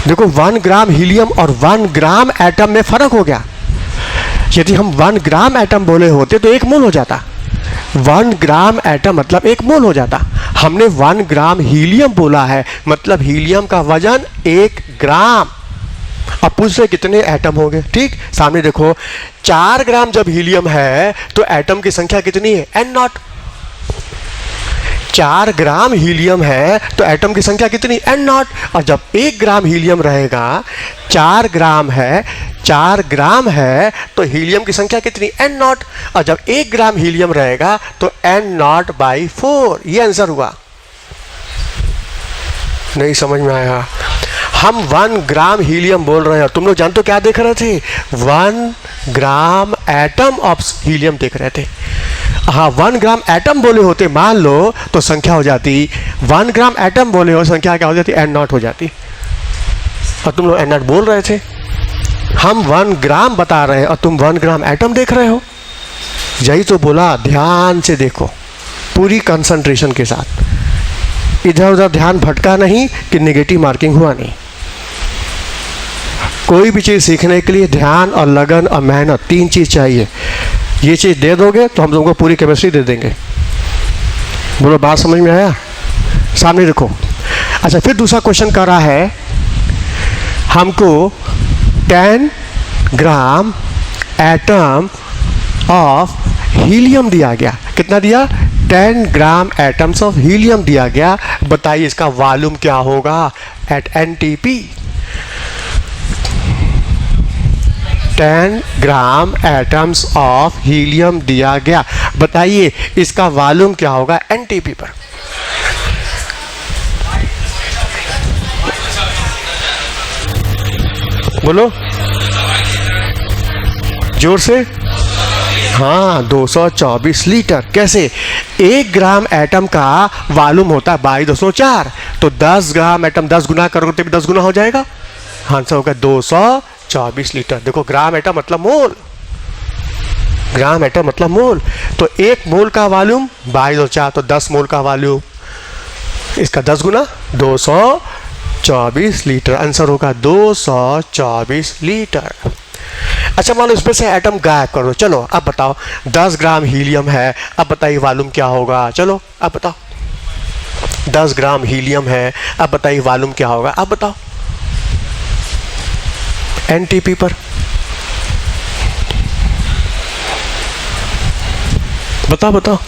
देखो 1 ग्राम हीलियम और 1 ग्राम एटम में फर्क हो गया। यदि हम 1 ग्राम एटम बोले होते तो 1 मोल हो जाता। 1 ग्राम एटम मतलब 1 मोल हो जाता। हमने 1 ग्राम हीलियम बोला है, मतलब हीलियम का वजन 1 ग्राम। अब पूछ रहे कितने एटम होंगे? ठीक, सामने देखो, 4 ग्राम जब हीलियम है तो एटम की संख्या कितनी है? n0। 4 ग्राम हीलियम है तो एटम की संख्या कितनी? n0। और जब 1 ग्राम हीलियम रहेगा, 4 ग्राम है, 4 ग्राम है तो हीलियम की संख्या कितनी? n0। और जब 1 ग्राम हीलियम रहेगा तो n0/4। ये आंसर हुआ। नहीं समझ में आया? हम 1 ग्राम हीलियम बोल रहे हैं, तुम लोग जानते हो क्या देख रहे थे? 1 ग्राम एटम ऑफ हीलियम देख रहे थे। हाँ, 1 ग्राम एटम बोले होते मान लो तो संख्या हो जाती, 1 ग्राम एटम बोले हो संख्या क्या हो जाती? n0 हो जाती। और तुम लोग n0 बोल रहे थे। हम 1 ग्राम बता रहे हैं और तुम 1 ग्राम एटम देख रहे हो। यही तो बोला, ध्यान से देखो, पूरी कंसंट्रेशन के साथ। इधर उधर ध्यान भटका नहीं कि नेगेटिव मार्किंग हुआ नहीं। कोई भी चीज़ सीखने के लिए ध्यान और लगन और मेहनत, 3 चीज़ चाहिए। ये चीज़ दे दोगे तो हम तुमको पूरी केमिस्ट्री दे देंगे। बोलो, बात समझ में आया? सामने देखो। अच्छा, फिर दूसरा क्वेश्चन कर रहा है, हमको 10 ग्राम एटम ऑफ हीलियम दिया गया। कितना दिया? 10 ग्राम एटम्स ऑफ हीलियम दिया गया, बताइए इसका वॉल्यूम क्या होगा at NTP? 10 gram atoms of helium दिया गया, बताइए इसका वॉल्यूम क्या होगा NTP पर? बोलो जोर से। हाँ, 224 लीटर। कैसे? 1 ग्राम एटम का वॉल्यूम होता है 22/4, तो 10 ग्राम एटम 10 गुना करोगे तो 10 गुना हो जाएगा। आंसर होगा 224 लीटर। देखो, ग्राम एटम मतलब मोल, ग्राम एटम मतलब मोल। तो 1 मोल का वॉल्यूम 22/4, तो 10 मोल का वॉल्यूम, इसका 10 गुना 224 लीटर। आंसर होगा 224 लीटर। अच्छा, मान लो इसमें से एटम गायब कर दो। चलो अब बताओ, 10 ग्राम हीलियम है, अब बताइए वॉल्यूम क्या होगा? चलो अब बताओ, 10 ग्राम हीलियम है, अब बताइए वॉल्यूम क्या होगा? अब बताओ NTP पर। बताओ बताओ।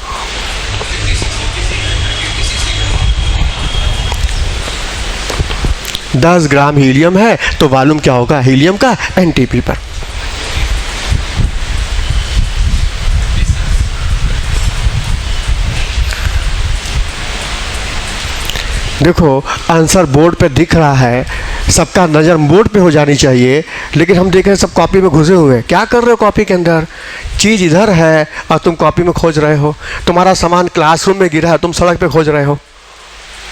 दस ग्राम हीलियम है तो वॉल्यूम क्या होगा हीलियम का? NTP पर। देखो, आंसर बोर्ड पे दिख रहा है, सबका नज़र बोर्ड पे हो जानी चाहिए, लेकिन हम देख रहे हैं सब कॉपी में घुसे हुए हैं। क्या कर रहे हो कॉपी के अंदर? चीज़ इधर है और तुम कॉपी में खोज रहे हो। तुम्हारा सामान क्लासरूम में गिरा है, तुम सड़क पे खोज रहे हो।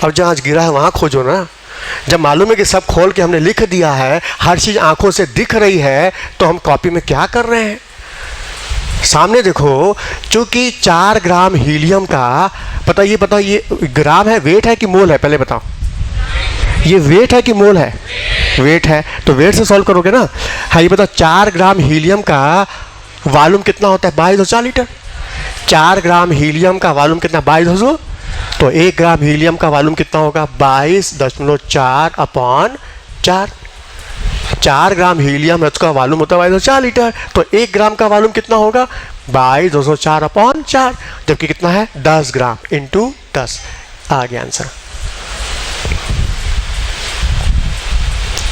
अब जहाँ गिरा है वहाँ खोजो ना। जब मालूम है कि सब खोल के हमने लिख दिया है, हर चीज़ आंखों से दिख रही है, तो हम कॉपी में क्या कर रहे हैं? सामने देखो, चूंकि 4 ग्राम हीलियम का, बताइए बताओ, ये ग्राम है, वेट है कि मोल है? पहले बताओ, ये वेट है कि मोल है? वेट है, तो वेट से सॉल्व करोगे ना। हाँ, ये बताओ, 4 ग्राम हीलियम का वॉल्यूम कितना होता है? 22/4 लीटर। 4 ग्राम हीलियम का वॉल्यूम कितना? 22/4। तो 1 ग्राम हीलियम का वॉल्यूम कितना होगा? 22.4 अपॉन 4। 4 ग्राम हीलियम है, उसका वॉल्यूम होता है 22.4 लीटर। तो 1 ग्राम का वॉल्यूम कितना होगा? 22.4 अपॉन 4, जबकि कितना है? 10 ग्राम इंटू 10। आ गया आंसर।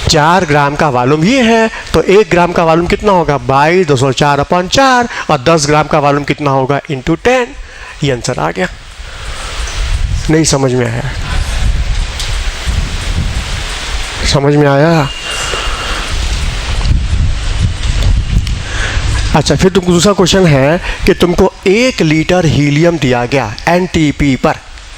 4 ग्राम का वॉल्यूम ये है, तो 1 ग्राम का वॉल्यूम कितना होगा? 22.4 अपॉन 4, और 10 ग्राम का वॉल्यूम कितना होगा? इंटू 10। ये आंसर आ गया। नहीं समझ में आया? समझ में आया? अच्छा, फिर तुमको दूसरा क्वेश्चन है कि तुमको 1 लीटर हीलियम दिया गया एनटीपी पर।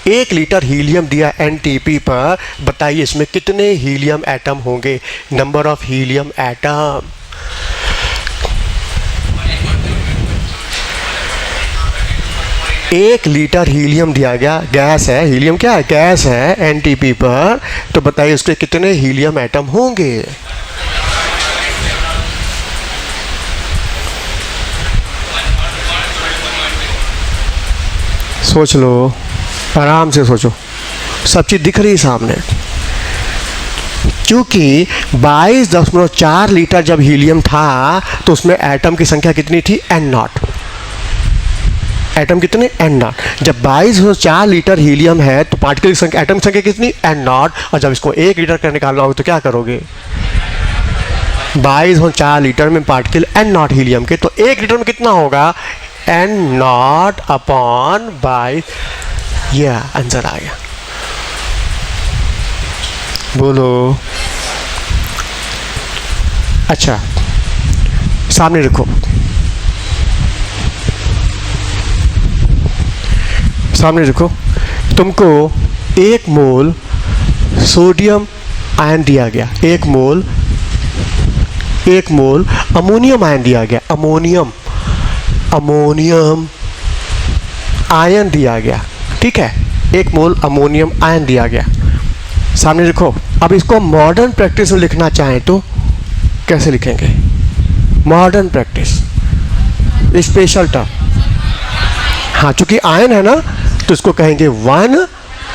1 लीटर हीलियम दिया एनटीपी पर, बताइए इसमें कितने हीलियम एटम होंगे? Number of helium atom. एक लीटर हीलियम दिया गया, गैस है, हीलियम क्या है? गैस है एनटीपी पर, तो बताइए उसके कितने हीलियम एटम होंगे? सोच लो, आराम से सोचो, सब चीज़ दिख रही है सामने। क्योंकि 22.4 लीटर जब हीलियम था तो उसमें एटम की संख्या कितनी थी? n0। एटम कितने? n0। जब 22.4 लीटर हीलियम है तो पार्टिकल की संख्या, एटम की संख्या कितनी? n0। और जब इसको 1 लीटर का निकालना होगा तो क्या करोगे? 22.4 लीटर में पार्टिकल n0 हीलियम के, तो 1 लीटर में कितना होगा? n0 upon 22। यह आंसर आ गया। बोलो। अच्छा, सामने रखो, सामने रखो। तुमको 1 मोल सोडियम आयन दिया गया, 1 मोल अमोनियम आयन दिया गया, अमोनियम आयन दिया गया, ठीक है। 1 मोल अमोनियम आयन दिया गया, सामने लिखो। अब इसको मॉडर्न प्रैक्टिस में लिखना चाहें तो कैसे लिखेंगे? Modern practice, special term. हाँ, चूंकि आयन है ना तो इसको कहेंगे 1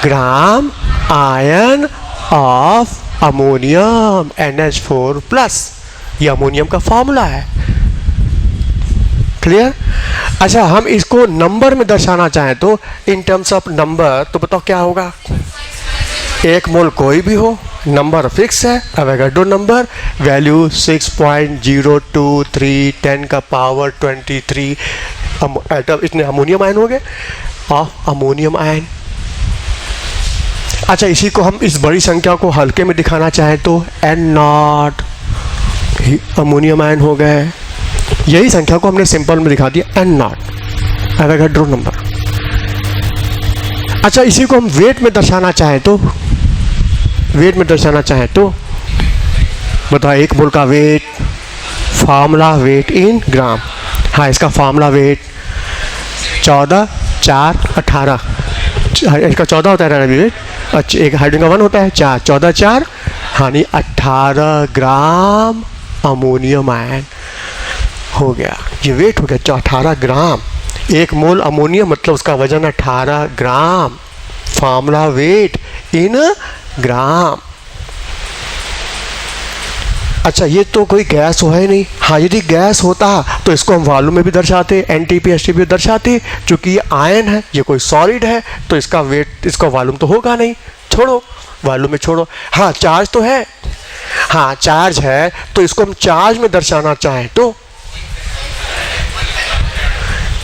ग्राम आयन ऑफ अमोनियम NH4+। ये अमोनियम का फॉर्मूला है। क्लियर? अच्छा, हम इसको नंबर में दर्शाना चाहें तो इन टर्म्स ऑफ नंबर, तो बताओ क्या होगा? 1 मोल कोई भी हो, नंबर फिक्स है, एवोगाड्रो नंबर, वैल्यू 6.023 10 का पावर 23 एटम, इतने अमोनियम आयन हो गए ऑफ अमोनियम आयन। अच्छा, इसी को हम इस बड़ी संख्या को हल्के में दिखाना चाहें तो n0 अमोनियम आयन हो गए। यही संख्या को हमने सिंपल में दिखा दिया n0 एवोगाड्रो नंबर। अच्छा, इसी को हम वेट में दर्शाना चाहें तो, वेट में दर्शाना चाहें तो बताओ 1 मोल का वेट, फार्मूला वेट इन ग्राम। हाँ, इसका फार्मूला वेट 14 4 18, इसका 14 होता है वेट। अच्छा, एक हाइड्रोजन का 1 होता है 4, 14 4, हाँ नहीं 18 ग्राम अमोनियम आयन हो गया। ये वेट हो गया 18 ग्राम। 1 मोल अमोनियम मतलब उसका वजन 18 ग्राम, फार्मूला वेट इन ग्राम। अच्छा, ये तो कोई गैस हो है नहीं। हाँ, यदि गैस होता तो इसको हम वॉल्यूम में भी दर्शाते, एनटीपी एचटीपी भी दर्शाते। चूंकि ये आयन है, ये कोई सॉलिड है, तो इसका वेट, इसका वॉल्यूम तो होगा नहीं। छोड़ो, वॉल्यूम में छोड़ो। हाँ, चार्ज तो है, हाँ चार्ज है, तो इसको हम चार्ज में दर्शाना चाहें तो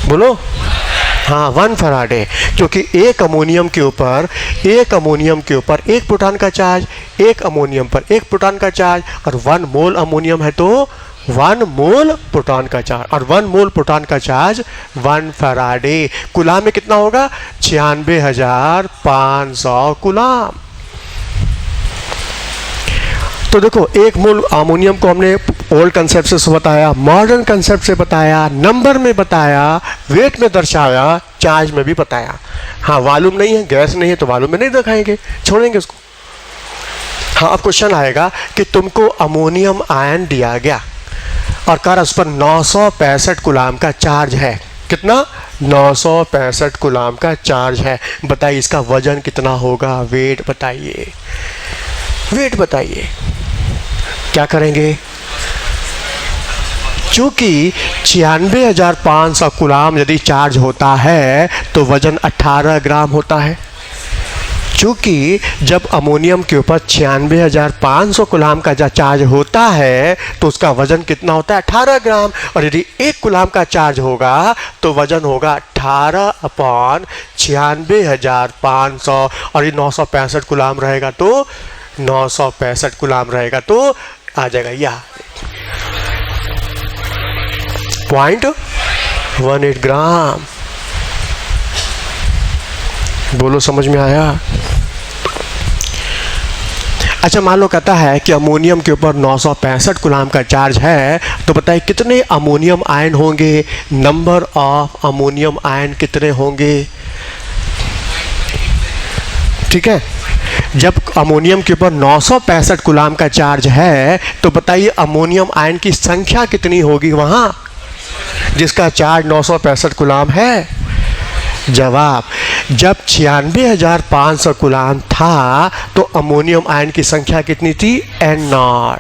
बोलो। हाँ, 1 फराडे, क्योंकि एक अमोनियम के ऊपर 1 प्रोटॉन का चार्ज, 1 अमोनियम पर 1 प्रोटॉन का चार्ज, और 1 मोल अमोनियम है तो 1 मोल प्रोटॉन का चार्ज, और 1 मोल प्रोटॉन का चार्ज 1 फराडे। कूलाम में कितना होगा? 96,500 कूलाम। तो देखो, 1 मोल अमोनियम को हमने ओल्ड कंसेप्ट से बताया, मॉडर्न कंसेप्ट से बताया, नंबर में बताया, वेट में दर्शाया, चार्ज में भी बताया। हाँ, वॉल्यूम नहीं है, गैस नहीं है, तो वॉल्यूम में नहीं दिखाएंगे, छोड़ेंगे उसको। हाँ, अब क्वेश्चन आएगा कि तुमको अमोनियम आयन दिया गया और कर उस पर 965 कूलाम का चार्ज है। कितना? 965 गुलाम का चार्ज है। बताइए इसका वजन कितना होगा? वेट बताइए, वेट बताइए। क्या करेंगे? चूंकि 96,500 गुलाम यदि चार्ज होता है तो वजन 18 ग्राम होता है। चूंकि जब अमोनियम के ऊपर 96,500 गुलाम का चार्ज होता है तो उसका वजन कितना होता है? 18 ग्राम। और यदि 1 गुलाम का चार्ज होगा तो वजन होगा 18/96,500। और ये 965 गुलाम रहेगा तो 965 गुलाम रहेगा तो आ जाएगा यह 0.18 ग्राम। बोलो समझ में आया? अच्छा, मान लो कहता है कि अमोनियम के ऊपर 965 गुलाम का चार्ज है, तो बताइए कितने अमोनियम आयन होंगे? नंबर ऑफ अमोनियम आयन कितने होंगे? ठीक है, जब अमोनियम के ऊपर 965 गुलाम का चार्ज है तो बताइए अमोनियम आयन की संख्या कितनी होगी वहां जिसका चार्ज 965 गुलाम है? जवाब, जब 96,500 गुलाम था तो अमोनियम आयन की संख्या कितनी थी? N0।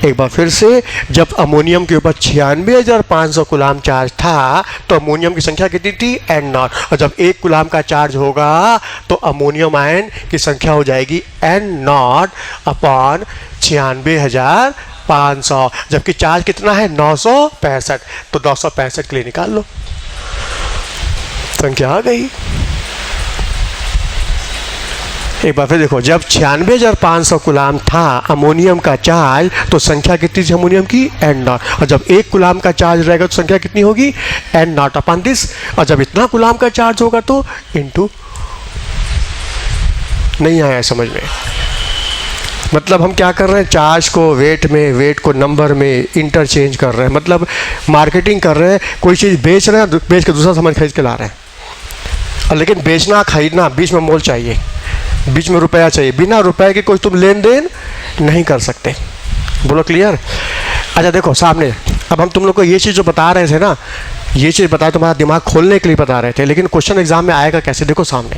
एक बार फिर से, जब अमोनियम के ऊपर 96,500 गुलाम चार्ज था तो अमोनियम की संख्या कितनी थी? N0। और जब 1 गुलाम का चार्ज होगा तो अमोनियम आयन की संख्या हो जाएगी N0/96,500। जबकि चार्ज कितना है? 965। तो 965 के लिए निकाल लो, संख्या आ गई। एक बार फिर देखो, जब 96,500 गुलाम था अमोनियम का चार्ज तो संख्या कितनी थी अमोनियम की? N0। और जब 1 गुलाम का चार्ज रहेगा तो संख्या कितनी होगी? N0/this। और जब इतना गुलाम का चार्ज होगा तो इनटू। नहीं आया समझ में? मतलब हम क्या कर रहे हैं? चार्ज को वेट में, वेट को नंबर में इंटरचेंज कर रहे हैं। मतलब मार्केटिंग कर रहे हैं, कोई चीज़ बेच रहे हैं, बेच के दूसरा सामान खरीद के ला रहे हैं। और लेकिन बेचना खरीदना, बीच में मोल चाहिए, बीच में रुपया चाहिए। बिना रुपए के कोई तुम लेन देन नहीं कर सकते। बोलो क्लियर? अच्छा देखो सामने, अब हम तुम लोग को ये चीज़ जो बता रहे थे ना, ये चीज़ बताया तुम्हारा दिमाग खोलने के लिए बता रहे थे, लेकिन क्वेश्चन एग्जाम में आएगा कैसे? देखो सामने,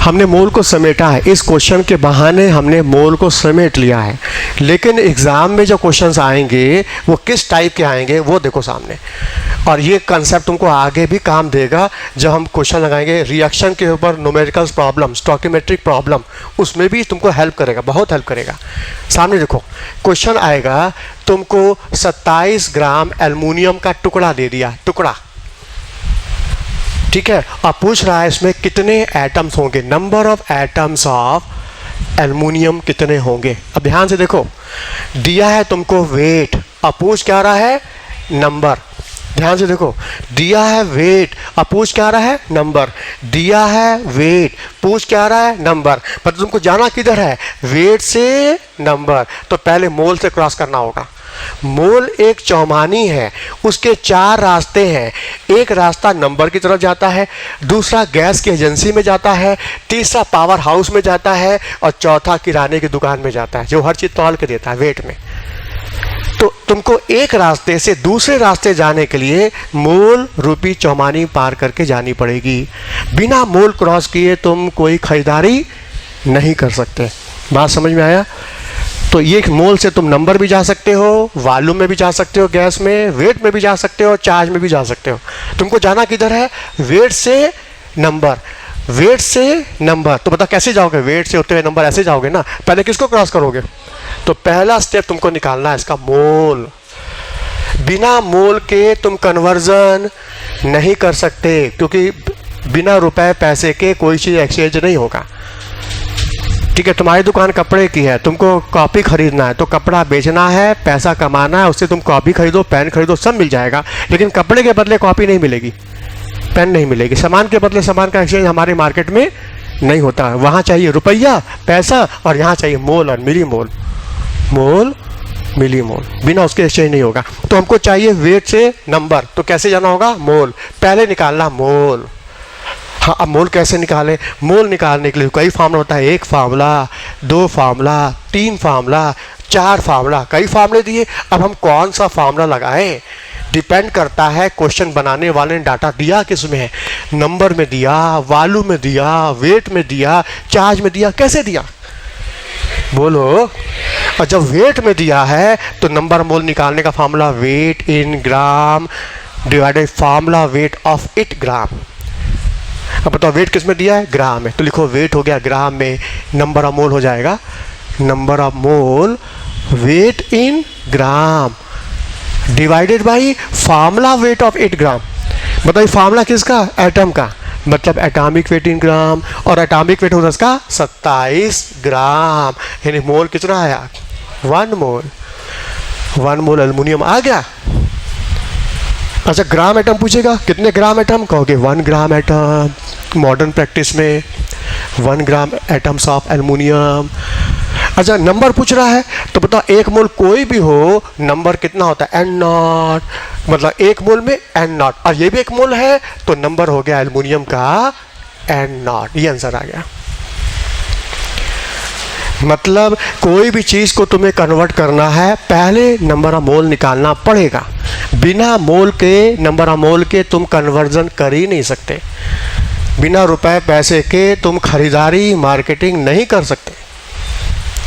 हमने मोल को समेटा है। इस क्वेश्चन के बहाने हमने मोल को समेट लिया है, लेकिन एग्ज़ाम में जो क्वेश्चंस आएंगे वो किस टाइप के आएंगे वो देखो सामने। और ये कंसेप्ट तुमको आगे भी काम देगा जब हम क्वेश्चन लगाएंगे रिएक्शन के ऊपर, न्यूमेरिकल प्रॉब्लम, स्टोइकोमेट्रिक प्रॉब्लम, उसमें भी तुमको हेल्प करेगा, बहुत हेल्प करेगा। सामने देखो क्वेश्चन आएगा, तुमको 27 ग्राम एल्युमिनियम का टुकड़ा दे दिया, टुकड़ा, ठीक है, अब पूछ रहा है इसमें कितने एटम्स होंगे, number of atoms of aluminium कितने होंगे। अब ध्यान से देखो, दिया है तुमको वेट, अब पूछ क्या रहा है? नंबर। ध्यान से देखो, दिया है वेट, अब पूछ क्या रहा है? नंबर। दिया है वेट, पूछ क्या रहा है? नंबर। पर तुमको जाना किधर है? वेट से नंबर। तो पहले मोल से क्रॉस करना होगा। मोल एक चौमानी है, उसके 4 रास्ते हैं। एक रास्ता नंबर की तरफ जाता है, दूसरा गैस की एजेंसी में जाता है, तीसरा पावर हाउस में जाता है और चौथा किराने की दुकान में जाता है, जो हर चीज़ तौल के देता है वेट में। तो तुमको एक रास्ते से दूसरे रास्ते जाने के लिए मोल रूपी चौमानी पार करके जानी पड़ेगी। बिना मोल क्रॉस किए तुम कोई खरीदारी नहीं कर सकते। बात समझ में आया? तो ये मोल से तुम नंबर भी जा सकते हो, वॉल्यूम में भी जा सकते हो, गैस में, वेट में भी जा सकते हो, चार्ज में भी जा सकते हो। तुमको जाना किधर है? वेट से नंबर, वेट से नंबर। तो बता कैसे जाओगे? वेट से होते हुए नंबर ऐसे जाओगे ना। पहले किसको क्रॉस करोगे? तो पहला स्टेप तुमको निकालना है इसका मोल। बिना मोल के तुम कन्वर्जन नहीं कर सकते, क्योंकि बिना रुपए पैसे के कोई चीज़ एक्सचेंज नहीं होगा। ठीक है, तुम्हारी दुकान कपड़े की है, तुमको कॉपी खरीदना है, तो कपड़ा बेचना है, पैसा कमाना है, उससे तुम कॉपी खरीदो, पेन खरीदो, सब मिल जाएगा। लेकिन कपड़े के बदले कॉपी नहीं मिलेगी, पेन नहीं मिलेगी। सामान के बदले सामान का एक्सचेंज हमारे मार्केट में नहीं होता है। वहाँ चाहिए रुपया, पैसा, और यहाँ चाहिए मोल और मिली मोल, मोल मिली मोल। बिना उसके एक्सचेंज नहीं होगा। तो हमको चाहिए वेट से नंबर, तो कैसे जाना होगा? मोल। पहले निकालना मोल। हाँ, अब मोल कैसे निकालें? मोल निकालने के लिए कई फार्मूला होता है, 1 फार्मूला, 2 फार्मूला, 3 फार्मूला, 4 फार्मूला, कई फार्मूले दिए, अब हम कौन सा फार्मूला लगाएं डिपेंड करता है क्वेश्चन बनाने वाले ने डाटा दिया किस में है, नंबर में दिया, वॉल्यूम में दिया, वेट में दिया, चार्ज में दिया, कैसे दिया बोलो। और जब वेट में दिया है तो नंबर मोल निकालने का formula weight in gram divided formula weight of it gram. अब बताओ वेट किस में दिया है, ग्राम में, तो लिखो वेट हो गया ग्राम में, नंबर ऑफ मोल हो जाएगा number of mole weight in gram divided by formula weight of 8 gram. बताइए फार्मूला किसका, एटम का, मतलब एटॉमिक वेट इन ग्राम, और एटॉमिक वेट होता है इसका 27 ग्राम, यानी मोल कितना आया 1 मोल। 1 मोल एल्युमिनियम आ गया। अच्छा ग्राम एटम पूछेगा, कितने ग्राम एटम, कहोगे 1 ग्राम एटम। मॉडर्न प्रैक्टिस में 1 ग्राम एटम्स ऑफ एल्युमिनियम। अच्छा नंबर पूछ रहा है तो बताओ 1 मोल कोई भी हो, नंबर कितना होता है n0, मतलब 1 मोल में n0, और ये भी 1 मोल है तो नंबर हो गया एल्युमिनियम का n0। ये आंसर आ गया। मतलब कोई भी चीज को तुम्हें कन्वर्ट करना है पहले नंबर ऑफ मोल निकालना पड़ेगा, बिना मोल के नंबर ऑफ मोल के तुम कन्वर्जन कर ही नहीं सकते, बिना रुपए पैसे के तुम खरीदारी मार्केटिंग नहीं कर सकते,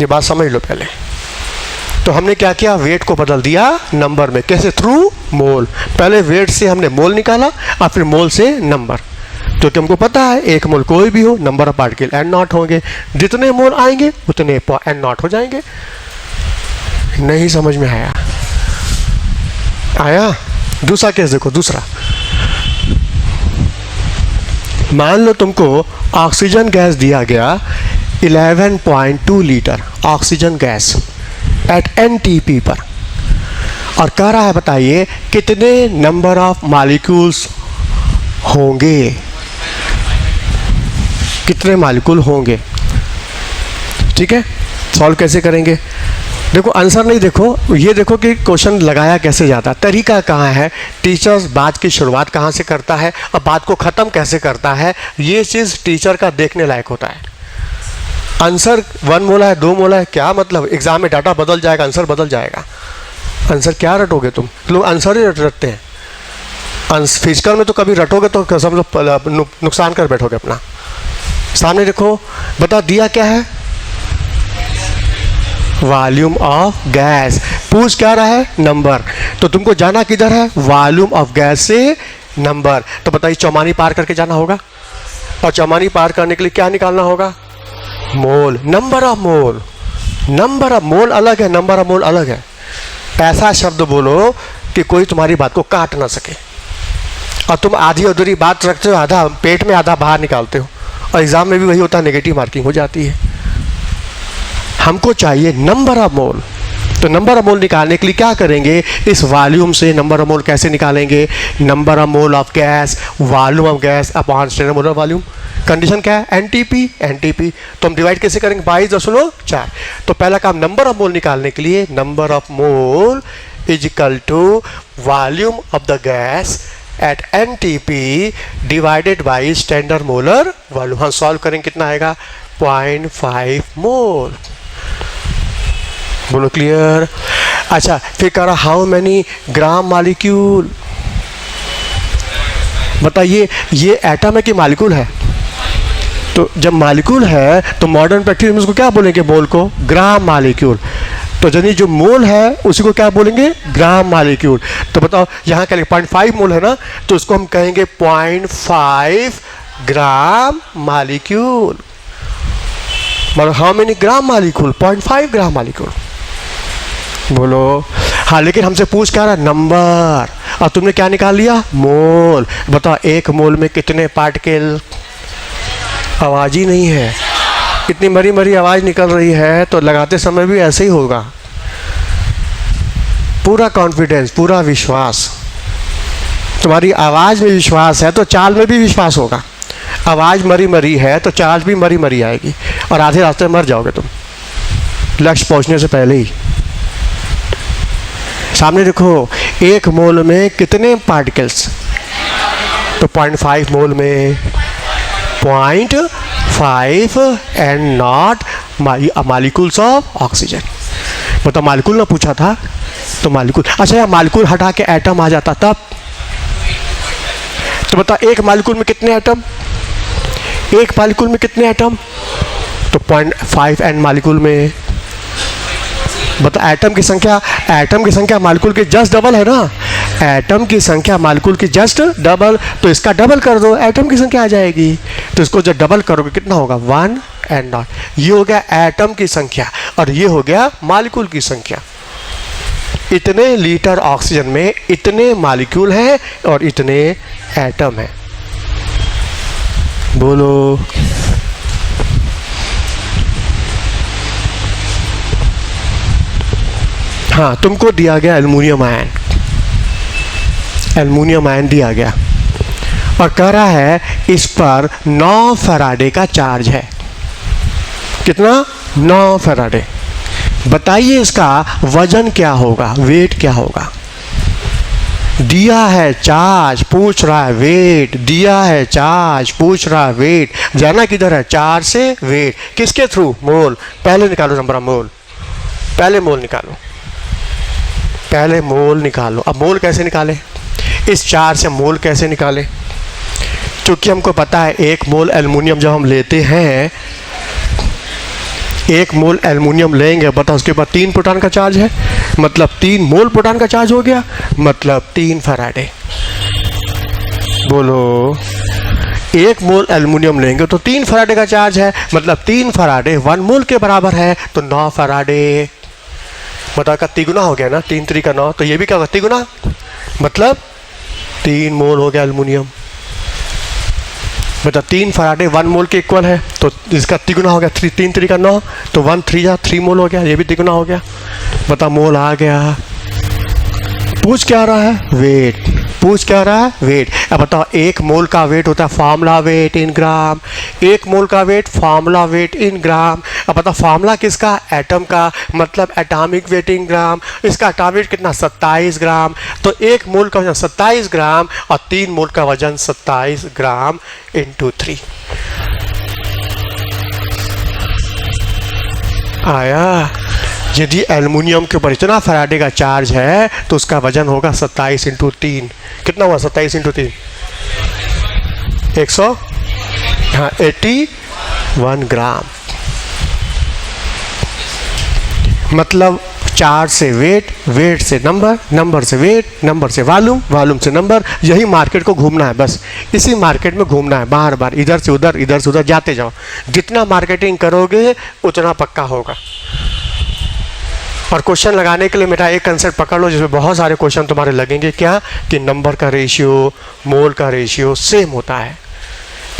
ये बात समझ लो पहले। तो हमने क्या किया, वेट को बदल दिया नंबर में, कैसे, थ्रू मोल। पहले वेट से हमने मोल निकाला और फिर मोल से नंबर, क्योंकि हमको पता है 1 मोल कोई भी हो नंबर ऑफ पार्टिकल n0 होंगे, जितने मोल आएंगे उतने n0 हो जाएंगे। नहीं समझ में आया, आया? दूसरा केस देखो, दूसरा मान लो तुमको ऑक्सीजन गैस दिया गया 11.2 litre oxygen gas at NTP पर, और कह रहा है बताइए कितने नंबर ऑफ मॉलिक्यूल्स होंगे, कितने मॉलिक्यूल होंगे। ठीक है, सॉल्व कैसे करेंगे, देखो आंसर नहीं देखो, ये देखो कि क्वेश्चन लगाया कैसे जाता है, तरीका कहाँ है, टीचर्स बात की शुरुआत कहाँ से करता है और बात को ख़त्म कैसे करता है, ये चीज़ टीचर का देखने लायक होता है। आंसर 1 मोला है 2 मोला है, क्या मतलब, एग्जाम में डाटा बदल जाएगा, आंसर बदल जाएगा। आंसर क्या रटोगे तुम, लोग आंसर ही रटते हैं। फिजिकल में तो कभी रटोगे तो समझो नुकसान कर बैठोगे अपना। सामने देखो, बता दिया क्या है, वॉल्यूम ऑफ गैस, पूछ क्या रहा है, नंबर, तो तुमको जाना किधर है, वॉल्यूम ऑफ गैस से नंबर। तो बताइए चौमानी पार करके जाना होगा, और चौमानी पार करने के लिए क्या निकालना होगा, mole, number of mole. Number of mole अलग है, नंबर ऑफ मोल अलग है। ऐसा शब्द बोलो कि कोई तुम्हारी बात को काट ना सके, और तुम आधी अधूरी बात रखते हो, आधा पेट में आधा बाहर निकालते हो, और एग्जाम में भी वही होता है, नेगेटिव मार्किंग हो जाती है। हमको चाहिए नंबर ऑफ मोल, तो नंबर ऑफ मोल निकालने के लिए क्या करेंगे, इस वॉल्यूम से नंबर ऑफ मोल कैसे निकालेंगे, number of mole of gas, volume of gas upon standard molar volume. Condition क्या है, NTP, तो हम डिवाइड कैसे करेंगे, 22.4। तो पहला काम नंबर ऑफ मोल निकालने के लिए, number of mole is equal to volume of the gas at NTP divided by standard molar volume. हम सॉल्व करेंगे, कितना आएगा, 0.5 मोल। बोलो क्लियर। अच्छा फिर कह रहा हाउ मैनी ग्राम मॉलिक्यूल, बताइए ये एटम है कि मॉलिक्यूल है, तो जब मॉलिक्यूल है तो मॉडर्न प्रैक्टिस में उसको क्या बोलेंगे, मोल को ग्राम मॉलिक्यूल, तो यानी जो मोल है उसी को क्या बोलेंगे, ग्राम मॉलिक्यूल। तो बताओ यहाँ क्या 0.5 मोल है ना, तो उसको हम कहेंगे 0.5 ग्राम मॉलिक्यूल। मतलब how many gram molecule, 0.5 gram molecule. बोलो हाँ, लेकिन हमसे पूछ क्या रहा, नंबर, और तुमने क्या निकाल लिया, मोल। बताओ 1 मोल में कितने पार्टिकल, आवाज़ ही नहीं है, इतनी मरी मरी आवाज़ निकल रही है, तो लगाते समय भी ऐसे ही होगा। पूरा कॉन्फिडेंस, पूरा विश्वास, तुम्हारी आवाज़ में विश्वास है तो चाल में भी विश्वास होगा। आवाज़ मरी मरी है तो चाल भी मरी मरी आएगी, और आधे रास्ते में मर जाओगे तुम लक्ष्य पहुंचने से पहले ही। सामने देखो 1 मोल में कितने पार्टिकल्स, तो 0.5 मोल में 0.5 and not molecules of oxygen। तो मालिक्यूल ना पूछा था, तो मालिक्यूल। अच्छा यार मालिक्यूल हटा के एटम आ जाता तब, तो बता एक मालिक्यूल में कितने एटम, एक मालिक्यूल में कितने एटम, तो 0.5 n मालिक्यूल में। बता एटम की संख्या, एटम की संख्या मालिक्यूल की जस्ट डबल है ना, एटम की संख्या मालिक्यूल की जस्ट डबल, तो इसका डबल कर दो एटम की संख्या आ जाएगी। तो इसको जब डबल करोगे कितना होगा 1 n नॉट। ये हो गया एटम की संख्या और ये हो गया मालिक्यूल की संख्या। इतने लीटर ऑक्सीजन में इतने मालिक्यूल हैं और इतने एटम हैं। बोलो। हाँ तुमको दिया गया एल्युमिनियम आयन, एल्युमिनियम आयन दिया गया और कह रहा है इस पर 9 फैराडे का चार्ज है। कितना? 9 फैराडे। बताइए इसका वजन क्या होगा, वेट क्या होगा। दिया है चार्ज, पूछ रहा है वेट, दिया है चार्ज, पूछ रहा है वेट। जाना किधर है? चार्ज से वेट। किसके थ्रू? मोल। पहले निकालो नंबर ऑफ मोल, पहले मोल निकालो, पहले मोल निकालो। अब मोल कैसे निकाले? इस चार्ज से मोल कैसे निकाले? क्योंकि हमको पता है 1 मोल एल्युमिनियम जब हम लेते हैं, 1 मोल एल्युमिनियम लेंगे, बता उसके बाद 3 प्रोटॉन का चार्ज है, मतलब 3 मोल प्रोटॉन का चार्ज हो गया, मतलब 3 फैराडे। बोलो। 1 मोल एल्युमिनियम लेंगे तो 3 फैराडे का चार्ज है, मतलब 3 फैराडे 1 मोल के बराबर है, तो 9 फैराडे। बता कितनी गुना हो गया ना, 3 3 का 9, तो ये भी क्या कितनी गुना, मतलब 3 मोल हो गया एल्युमिनियम। बता 3 फैराडे 1 मोल के इक्वल है, तो इसका तिगुना हो गया 3 3 का 9, तो 1 3 3 मोल हो गया, ये भी तिगुना हो गया। बता मोल आ गया। पूछ क्या रहा है? वेट। पूछ क्या रहा है? वेट। अब बताओ 1 मोल का वेट होता है फार्मूला वेट इन ग्राम, 1 मोल का वेट फार्मूला वेट इन ग्राम। अब बताओ फार्मूला किसका? एटम का, मतलब एटॉमिक वेट इन ग्राम। इसका एटॉमिक कितना? 27 ग्राम। तो 1 मोल का वजन 27 ग्राम और 3 मोल का वजन 27 ग्राम इंटू 3। आया? यदि एल्युमिनियम के ऊपर इतना फैराडे का चार्ज है तो उसका वजन होगा 27 इंटू 3। कितना हुआ 27 इंटू 3? 81 ग्राम। मतलब चार्ज से वेट, वेट से नंबर, नंबर से वेट, नंबर से वॉल्यूम, वॉल्यूम से नंबर। यही मार्केट को घूमना है, बस इसी मार्केट में घूमना है, बार बार इधर से उधर, इधर से उधर जाते जाओ। जितना मार्केटिंग करोगे उतना पक्का होगा। और क्वेश्चन लगाने के लिए मेरा एक कंसेप्ट पकड़ लो जिसमें बहुत सारे क्वेश्चन तुम्हारे लगेंगे। क्या? कि नंबर का रेशियो, मोल का रेशियो सेम होता है।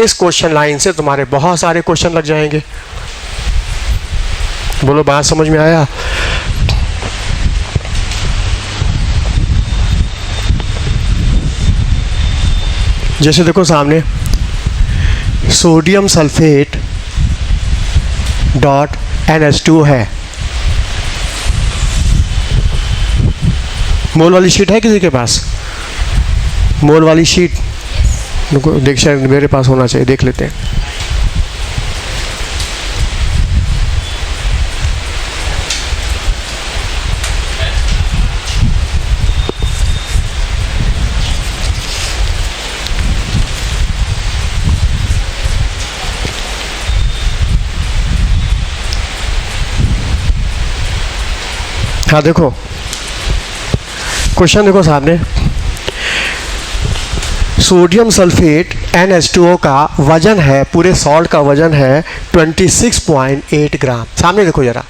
इस क्वेश्चन लाइन से तुम्हारे बहुत सारे क्वेश्चन लग जाएंगे। बोलो बात समझ में आया? जैसे देखो सामने सोडियम सल्फेट डॉट NH2 है। मोल वाली शीट है किसी के पास? मोल वाली शीट देख, शायद मेरे पास होना चाहिए, देख लेते हैं। हाँ देखो क्वेश्चन देखो सामने, सोडियम सल्फेट NH2O का वजन है, पूरे सॉल्ट का वजन है 26.8 ग्राम। सामने देखो जरा।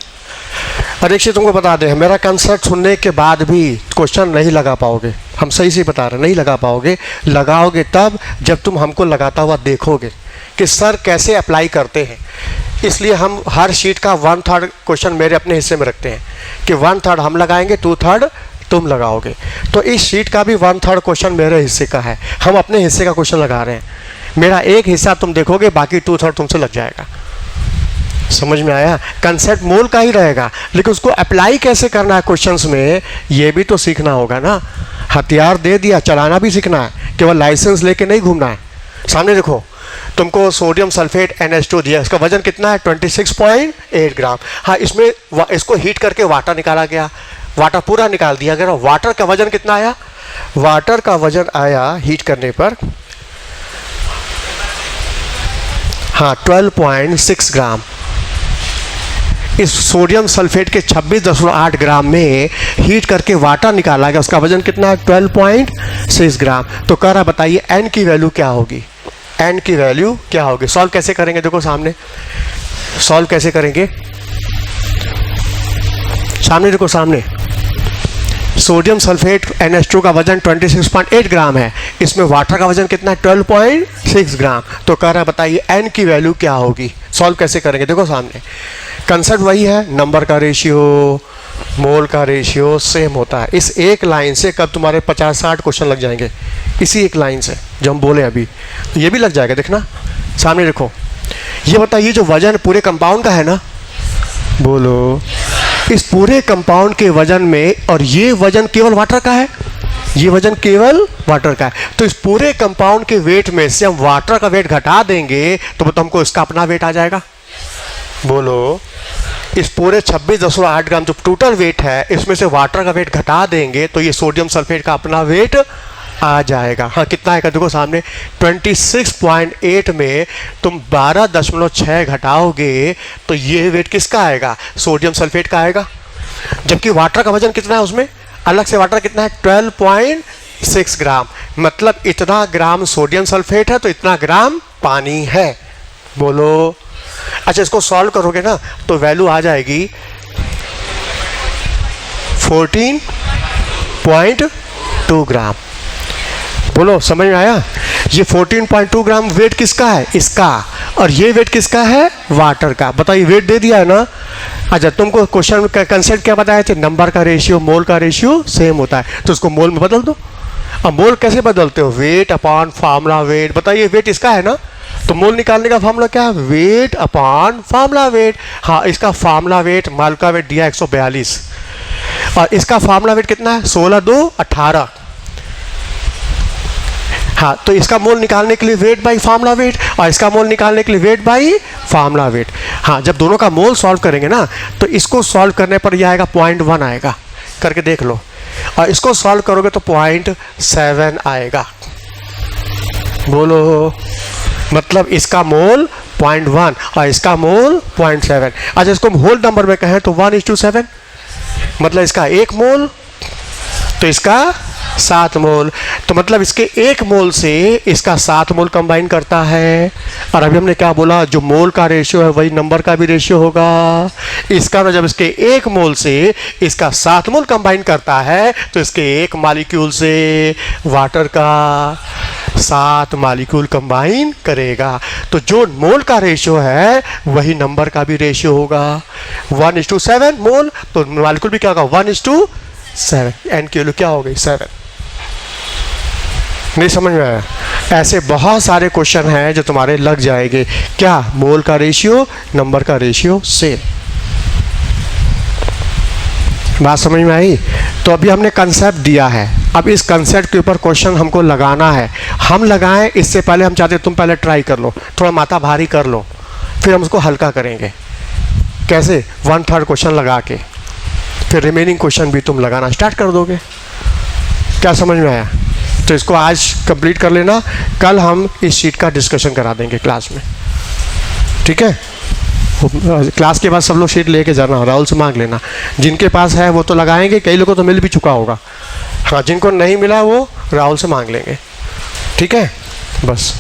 परीक्षा तुमको बता दें, मेरा कंसेप्ट सुनने के बाद भी क्वेश्चन नहीं लगा पाओगे। हम सही से बता रहे, नहीं लगा पाओगे। लगाओगे तब जब तुम हमको लगाता हुआ देखोगे कि सर कैसे अप्लाई करते हैं। इसलिए हम हर शीट का 1/3 क्वेश्चन मेरे अपने हिस्से में रखते हैं कि 1/3 हम लगाएंगे, 2/3 तुम लगाओगे। तो इस शीट का भी 1/3 क्वेश्चन मेरे हिस्से का है। हम अपने हिस्से का क्वेश्चन लगा रहे हैं। मेरा एक हिस्सा तुम देखोगे, बाकी 2/3 तुमसे लग जाएगा। समझ में आया? कंसेप्ट मोल का ही रहेगा, लेकिन उसको अप्लाई कैसे करना है क्वेश्चंस में, ये भी तो सीखना होगा ना। हथियार दे दिया, चलाना भी सीखना है, केवल लाइसेंस लेके नहीं घूमना है। सामने देखो, तुमको सोडियम सल्फेट NH2 दिया, इसका वजन कितना है 26.8 ग्राम। हाँ, इसमें इसको हीट करके वाटर निकाला गया, वाटर पूरा निकाल दिया गया। वाटर का वजन कितना आया? वाटर का वजन आया हीट करने पर, हाँ 12.6 ग्राम। इस सोडियम सल्फेट के 26.8 ग्राम में हीट करके वाटर निकाला गया, उसका वजन कितना है 12.6 ग्राम। तो कह रहा बताइए n की वैल्यू क्या होगी, n की वैल्यू क्या होगी। सॉल्व कैसे करेंगे, देखो सामने सॉल्व कैसे करेंगे, सामने देखो सामने। सोडियम सल्फेट NH2 का वजन 26.8 ग्राम है, इसमें वाटर का वजन कितना है 12.6 ग्राम। तो कह रहा है बताइए n की वैल्यू क्या होगी। सॉल्व कैसे करेंगे, देखो सामने कंसेप्ट वही है, नंबर का रेशियो, मोल का रेशियो सेम होता है। इस एक लाइन से कब तुम्हारे 50-60 क्वेश्चन लग जाएंगे, इसी एक लाइन से जो हम बोले अभी, ये भी लग जाएगा। देखना सामने देखो, ये बताइए जो वजन पूरे कंपाउंड का है ना, बोलो, इस पूरे कंपाउंड के वजन में, और ये वजन केवल वाटर का है, ये वजन केवल वाटर का है, तो इस पूरे कंपाउंड के वेट में से हम वाटर का वेट घटा देंगे तो हमको इसका अपना वेट आ जाएगा। बोलो, इस पूरे 26.8 ग्राम जो टोटल वेट है, इसमें से वाटर का वेट घटा देंगे तो ये सोडियम सल्फेट का अपना वेट आ जाएगा। हाँ, कितना आएगा देखो सामने, 26.8 में तुम 12.6 घटाओगे तो ये वेट किसका आएगा, सोडियम सल्फेट का आएगा। जबकि वाटर का वजन कितना है, उसमें अलग से वाटर कितना है 12.6 ग्राम, मतलब इतना ग्राम सोडियम सल्फेट है तो इतना ग्राम पानी है। बोलो, अच्छा इसको सॉल्व करोगे ना तो वैल्यू आ जाएगी 14.2 ग्राम। बोलो, समझ में आया? ये 14.2 ग्राम वेट किसका है, इसका, और ये वेट किसका है, वाटर का। बताइए, वेट दे दिया है ना। अच्छा, तुमको क्वेश्चन का कंसेप्ट क्या बताया थे, नंबर का रेशियो, मोल का रेशियो सेम होता है, तो उसको मोल में बदल दो। अब मोल कैसे बदलते हो, वेट अपॉन फार्मूला वेट। बताइए, वेट इसका है ना, तो मोल निकालने का फार्मूला क्या है, वेट अपॉन फार्मूला वेट। हाँ, इसका फार्मूला वेट, माल का वेट दिया 142, और इसका फार्मूला वेट कितना है 16×2 18। हाँ, तो इसका मोल निकालने के लिए वेट बाई फार्मूला वेट, और इसका मोल निकालने के लिए वेट बाई फार्मूला वेट। हाँ, जब दोनों का मोल सॉल्व करेंगे ना तो इसको सॉल्व करने पर यह आएगा 0.1 आएगा, करके देख लो, और इसको सॉल्व करोगे तो 0.7 आएगा। बोलो, मतलब इसका मोल 0.1 और इसका मोल 0.7। अच्छा, इसको हम होल नंबर में कहें तो 1:7, मतलब इसका 1 मोल तो इसका 7 मोल, तो मतलब इसके 1 मोल से इसका 7 मोल कंबाइन करता है। और अभी हमने क्या बोला, जो मोल का रेशियो है वही नंबर का भी रेशियो होगा। इसका तो जब इसके 1 मोल से इसका 7 मोल कंबाइन करता है तो इसके 1 मॉलिक्यूल से वाटर का 7 मॉलिक्यूल कंबाइन करेगा। तो जो मोल का रेशियो है वही नंबर का भी रेशियो होगा, 1:7 मोल, तो मॉलिक्यूल भी क्या होगा 1:7। एन की वैल्यू क्या हो गई 7। नहीं समझ में आया? ऐसे बहुत सारे क्वेश्चन हैं जो तुम्हारे लग जाएंगे। क्या, मोल का रेशियो, नंबर का रेशियो सेम। बात समझ में आई? तो अभी हमने कंसेप्ट दिया है, अब इस कंसेप्ट के ऊपर क्वेश्चन हमको लगाना है। हम लगाएं इससे पहले हम चाहते तुम पहले ट्राई कर लो, थोड़ा माथा भारी कर लो, फिर हम उसको हल्का करेंगे। कैसे, 1/3 क्वेश्चन लगा के फिर रिमेनिंग क्वेश्चन भी तुम लगाना स्टार्ट कर दोगे। क्या समझ में आया? तो इसको आज कंप्लीट कर लेना, कल हम इस शीट का डिस्कशन करा देंगे क्लास में, ठीक है? क्लास के बाद सब लोग शीट लेके जाना, राहुल से मांग लेना। जिनके पास है वो तो लगाएंगे, कई लोगों को तो मिल भी चुका होगा। हाँ, जिनको नहीं मिला वो राहुल से मांग लेंगे, ठीक है? बस।